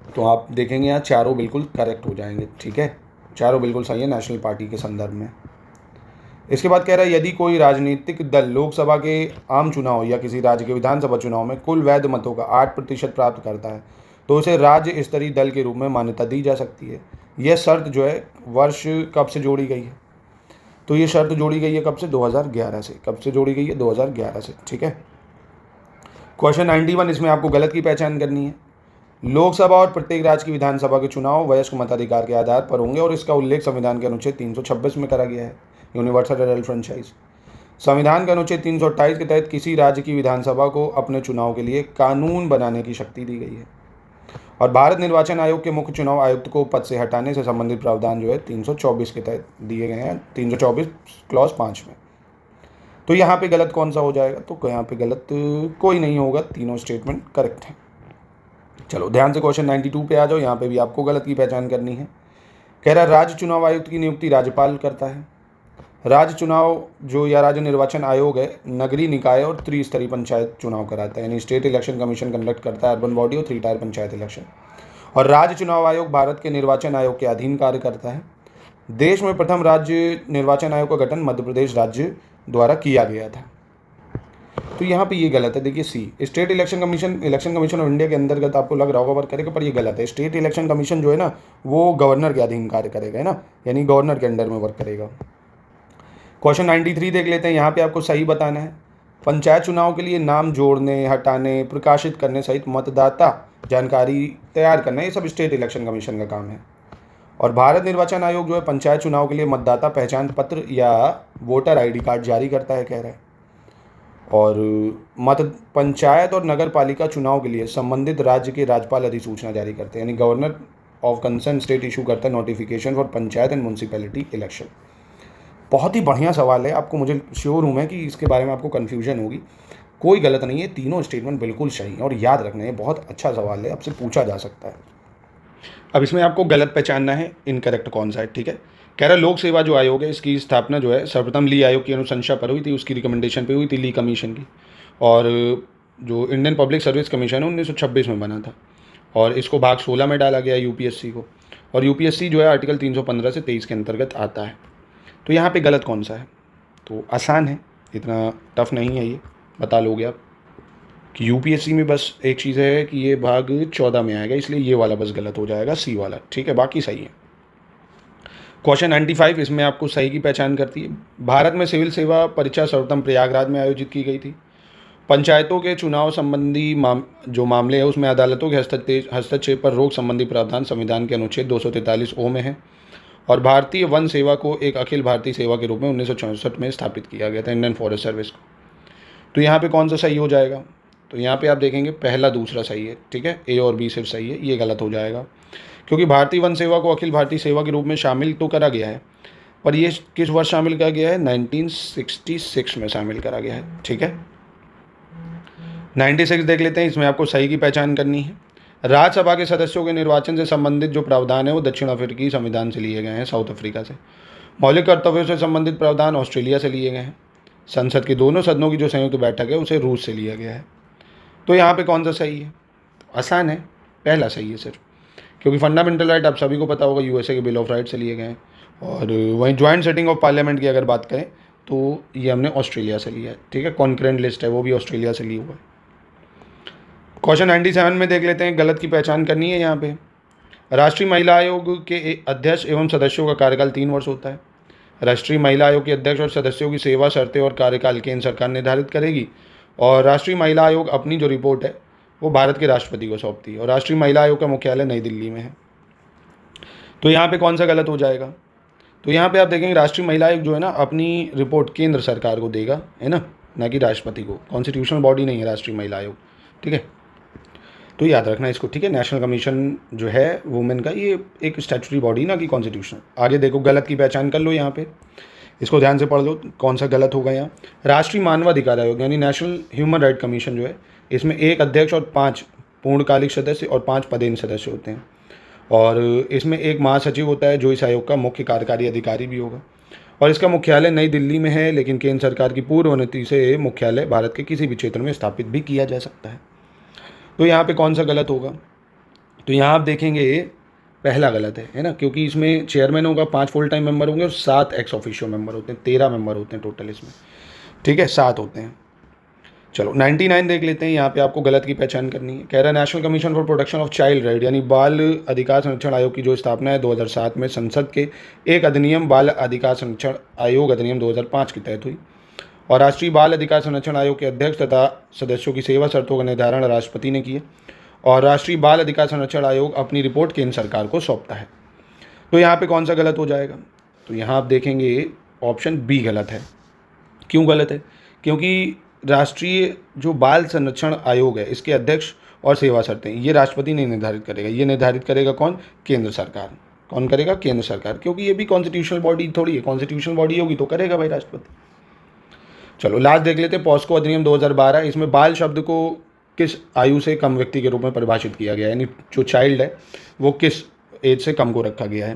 तो आप देखेंगे यहाँ चारों बिल्कुल करेक्ट हो जाएंगे, ठीक है, चारों बिल्कुल सही है नेशनल पार्टी के संदर्भ में। इसके बाद कह रहा है यदि कोई राजनीतिक दल लोकसभा के आम चुनाव या किसी राज्य के विधानसभा चुनाव में कुल वैध मतों का 8% प्राप्त करता है, तो उसे राज्य स्तरीय दल के रूप में मान्यता दी जा सकती है। यह शर्त जो है वर्ष कब से जोड़ी गई है? तो ये शर्त जोड़ी गई है कब से? 2011 से। कब से जोड़ी गई है? 2011 से। ठीक है। क्वेश्चन 91, इसमें आपको गलत की पहचान करनी है। लोकसभा और प्रत्येक राज्य की विधानसभा के चुनाव वयस्क मताधिकार के आधार पर होंगे और इसका उल्लेख संविधान के अनुच्छेद 326 में करा गया है। Universal adult franchise. संविधान के अनुच्छेद 328 के तहत किसी राज्य की विधानसभा को अपने चुनाव के लिए कानून बनाने की शक्ति दी गई है और भारत निर्वाचन आयोग के मुख्य चुनाव आयुक्त को पद से हटाने से संबंधित प्रावधान जो है 324 के तहत दिए गए हैं, 324 क्लॉज 5 में। तो यहाँ पे गलत कौन सा हो जाएगा? तो यहाँ पे गलत कोई नहीं होगा, तीनों स्टेटमेंट करेक्ट है। चलो ध्यान से क्वेश्चन 92 पे आ जाओ। यहाँ पे भी आपको गलत की पहचान करनी है। कह रहा राज्य चुनाव आयुक्त की नियुक्ति राज्यपाल करता है। राज्य चुनाव जो या राज्य निर्वाचन आयोग है नगरीय निकाय और त्रिस्तरीय पंचायत चुनाव कराता है, यानी स्टेट इलेक्शन कमीशन कंडक्ट करता है अर्बन बॉडी और 3 टायर पंचायत इलेक्शन। और राज्य चुनाव आयोग भारत के निर्वाचन आयोग के अधीन कार्य करता है। देश में प्रथम राज्य निर्वाचन आयोग का गठन मध्य प्रदेश राज्य द्वारा किया गया था। तो यहाँ पे ये गलत है। देखिए C, state election commission of India के अंतर्गत आपको लग रहा होगा वर्क करेगा, पर ये गलत है। स्टेट इलेक्शन कमीशन जो है ना वो गवर्नर के अधीन कार्य करेगा, है ना, यानी गवर्नर के अंडर में वर्क करेगा। क्वेश्चन 93 देख लेते हैं। यहाँ पे आपको सही बताना है। पंचायत चुनाव के लिए नाम जोड़ने, हटाने, प्रकाशित करने सहित मतदाता जानकारी तैयार करना, ये सब स्टेट इलेक्शन कमीशन का काम है। और भारत निर्वाचन आयोग जो है पंचायत चुनाव के लिए मतदाता पहचान पत्र या वोटर आईडी कार्ड जारी करता है, कह रहा है। और पंचायत और नगर पालिका चुनाव के लिए संबंधित राज्य के राज्यपाल अधिसूचना जारी करते हैं, यानी governor of concern state issue करता है notification for panchayat and municipality election. बहुत ही बढ़िया सवाल है। आपको, मुझे श्योर हूँ मैं कि इसके बारे में आपको कन्फ्यूजन होगी। कोई गलत नहीं है, तीनों स्टेटमेंट बिल्कुल सही है। और याद रखना, ये बहुत अच्छा सवाल है, आपसे पूछा जा सकता है। अब इसमें आपको गलत पहचानना है, इनकरेक्ट कौन सा है। ठीक है। कह रहा लोक सेवा जो आयोग है इसकी स्थापना जो है सर्वप्रथम ली आयोग की अनुशंसा पर हुई थी, उसकी रिकमेंडेशन पे हुई थी, ली कमीशन की। और जो इंडियन पब्लिक सर्विस कमीशन है 1926 में बना था और इसको भाग 16 में डाला गया यूपीएससी को। और यूपीएससी जो है आर्टिकल 315 से 23 के अंतर्गत आता है। तो यहाँ पे गलत कौन सा है? तो आसान है, इतना टफ नहीं है, ये बता लोगे आप कि यूपीएससी में बस एक चीज़ है कि ये भाग 14 में आएगा, इसलिए ये वाला बस गलत हो जाएगा, सी वाला। ठीक है, बाकी सही है। क्वेश्चन 95, इसमें आपको सही की पहचान करती है। भारत में सिविल सेवा परीक्षा सर्वप्रथम प्रयागराज में आयोजित की गई थी। पंचायतों के चुनाव संबंधी जो मामले हैं उसमें अदालतों के हस्तक्षेप पर रोक संबंधी प्रावधान संविधान के अनुच्छेद 243 ओ में है। और भारतीय वन सेवा को एक अखिल भारतीय सेवा के रूप में 1964 में स्थापित किया गया था, इंडियन फॉरेस्ट सर्विस को। तो यहाँ पे कौन सा सही हो जाएगा? तो यहाँ पे आप देखेंगे पहला दूसरा सही है। ठीक है, ए और बी सिर्फ सही है, ये गलत हो जाएगा क्योंकि भारतीय वन सेवा को अखिल भारतीय सेवा के रूप में शामिल तो करा गया है, पर ये किस वर्ष शामिल करा गया है? 1966 में शामिल करा गया है। ठीक है, 96 देख लेते हैं। इसमें आपको सही की पहचान करनी है। राज्यसभा के सदस्यों के निर्वाचन से संबंधित जो प्रावधान है वो दक्षिण अफ्रीकी संविधान से लिए गए हैं, साउथ अफ्रीका से। मौलिक कर्तव्यों से संबंधित प्रावधान ऑस्ट्रेलिया से लिए गए हैं। संसद के दोनों सदनों की जो संयुक्त बैठक है उसे रूस से लिया गया है। तो यहाँ पे कौन सा सही है? आसान है, पहला सही है सिर्फ, क्योंकि फंडामेंटल राइट आप सभी को पता होगा यूएसए के बिल ऑफ राइट से लिए गए हैं। और वहीं ज्वाइंट सेटिंग ऑफ पार्लियामेंट की अगर बात करें तो ये हमने ऑस्ट्रेलिया से लिया है। ठीक है, कॉन्करेंट लिस्ट है वो भी ऑस्ट्रेलिया से ली हुआ है। क्वेश्चन 97 में देख लेते हैं, गलत की पहचान करनी है। यहाँ पे राष्ट्रीय महिला आयोग के अध्यक्ष एवं सदस्यों का कार्यकाल 3 वर्ष होता है। राष्ट्रीय महिला आयोग के अध्यक्ष और सदस्यों की सेवा शर्तें और कार्यकाल केंद्र सरकार निर्धारित करेगी और राष्ट्रीय महिला आयोग अपनी जो रिपोर्ट है वो भारत के राष्ट्रपति को सौंपती है। और राष्ट्रीय महिला आयोग का मुख्यालय नई दिल्ली में है। तो यहाँ पे कौन सा गलत हो जाएगा? तो यहाँ पे आप देखेंगे राष्ट्रीय महिला आयोग जो है ना अपनी रिपोर्ट केंद्र सरकार को देगा, है ना कि राष्ट्रपति को। कॉन्स्टिट्यूशनल बॉडी नहीं है राष्ट्रीय महिला आयोग। ठीक है, तो याद रखना इसको। ठीक है, नेशनल कमीशन जो है वुमेन का, ये एक स्टैट्यूटरी बॉडी ना कि कॉन्स्टिट्यूशनल। आगे देखो, गलत की पहचान कर लो। यहाँ पे इसको ध्यान से पढ़ लो कौन सा गलत होगा यहाँ। राष्ट्रीय मानवाधिकार आयोग यानी नेशनल ह्यूमन राइट कमीशन जो है इसमें 1 अध्यक्ष और 5 पूर्णकालिक सदस्य और 5 पदेन सदस्य होते हैं। और इसमें 1 महासचिव होता है जो इस आयोग का मुख्य कार्यकारी अधिकारी भी होगा। और इसका मुख्यालय नई दिल्ली में है, लेकिन केंद्र सरकार की पूर्व अनुमति से मुख्यालय भारत के किसी भी क्षेत्र में स्थापित भी किया जा सकता है। तो यहाँ पे कौन सा गलत होगा? तो यहाँ आप देखेंगे पहला गलत है ना, क्योंकि इसमें चेयरमैन होगा, 5 फुल टाइम मेंबर होंगे और 7 एक्स ऑफिशियो मेंबर होते हैं। 13 मेंबर होते हैं टोटल इसमें। ठीक है, 7 होते हैं। चलो 99 देख लेते हैं। यहाँ पे आपको गलत की पहचान करनी है। कह रहा है national commission for protection of child right यानी बाल अधिकार संरक्षण आयोग की जो स्थापना है 2007 में संसद के एक अधिनियम बाल अधिकार संरक्षण आयोग अधिनियम 2005 के तहत हुई और राष्ट्रीय बाल अधिकार संरक्षण आयोग के अध्यक्ष तथा सदस्यों की सेवा शर्तों का निर्धारण राष्ट्रपति ने किया और राष्ट्रीय बाल अधिकार संरक्षण आयोग अपनी रिपोर्ट केंद्र सरकार को सौंपता है। तो यहाँ पे कौन सा गलत हो जाएगा? तो यहाँ आप देखेंगे ऑप्शन बी गलत है। क्यों गलत है? क्योंकि राष्ट्रीय जो बाल संरक्षण आयोग है इसके अध्यक्ष और सेवा शर्तें ये राष्ट्रपति नहीं निर्धारित करेगा, ये निर्धारित करेगा कौन? केंद्र सरकार। कौन करेगा? केंद्र सरकार, क्योंकि ये भी कॉन्स्टिट्यूशनल बॉडी थोड़ी है। कॉन्स्टिट्यूशनल बॉडी होगी तो करेगा भाई राष्ट्रपति। चलो लास्ट देख लेते हैं पॉस्को अधिनियम 2012। इसमें बाल शब्द को किस आयु से कम व्यक्ति के रूप में परिभाषित किया गया है, यानी जो चाइल्ड है वो किस एज से कम को रखा गया है।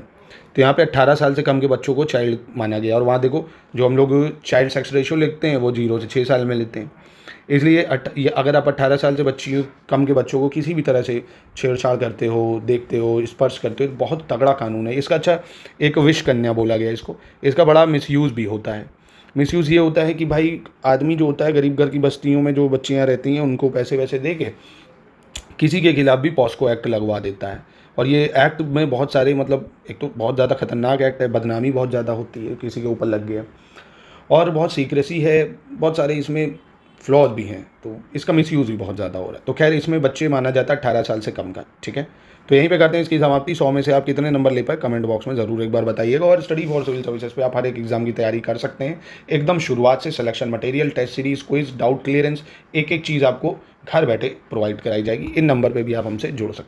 तो यहाँ पे 18 साल से कम के बच्चों को चाइल्ड माना गया और वहाँ देखो जो हम लोग चाइल्ड सेक्स रेशियो लिखते हैं वो 0 से 6 साल में लेते हैं। इसलिए अगर आप 18 साल से कम के बच्चों को किसी भी तरह से छेड़छाड़ करते हो, देखते हो, स्पर्श करते हो, बहुत तगड़ा कानून है इसका। अच्छा एक विष कन्या बोला गया इसको। इसका बड़ा मिसयूज़ भी होता है। मिसयूज़ ये होता है कि भाई आदमी जो होता है गरीब घर की बस्तियों में जो बच्चियाँ रहती हैं उनको पैसे वैसे दे के किसी के खिलाफ भी पॉस्को एक्ट लगवा देता है और ये एक्ट में बहुत सारे मतलब एक तो बहुत ज़्यादा खतरनाक एक्ट है, बदनामी बहुत ज़्यादा होती है किसी के ऊपर लग गया और बहुत सीक्रेसी है, बहुत सारे इसमें फ्लॉज भी हैं, तो इसका मिसयूज़ भी बहुत ज़्यादा हो रहा है। तो खैर इसमें बच्चे माना जाता है 18 साल से कम का। ठीक है, तो यहीं पे करते हैं इसकी समाप्ति। 100 में से आप कितने नंबर ले पाए कमेंट बॉक्स में ज़रूर एक बार बताइएगा। और स्टडी फॉर सिविल सर्विसेज पे आप हर एक एग्जाम की तैयारी कर सकते हैं एकदम शुरुआत से। Selection material, test series, quiz, doubt clearance, एक एक चीज़ आपको घर बैठे प्रोवाइड कराई जाएगी। इन नंबर पर भी आप हमसे जुड़ सकते हैं।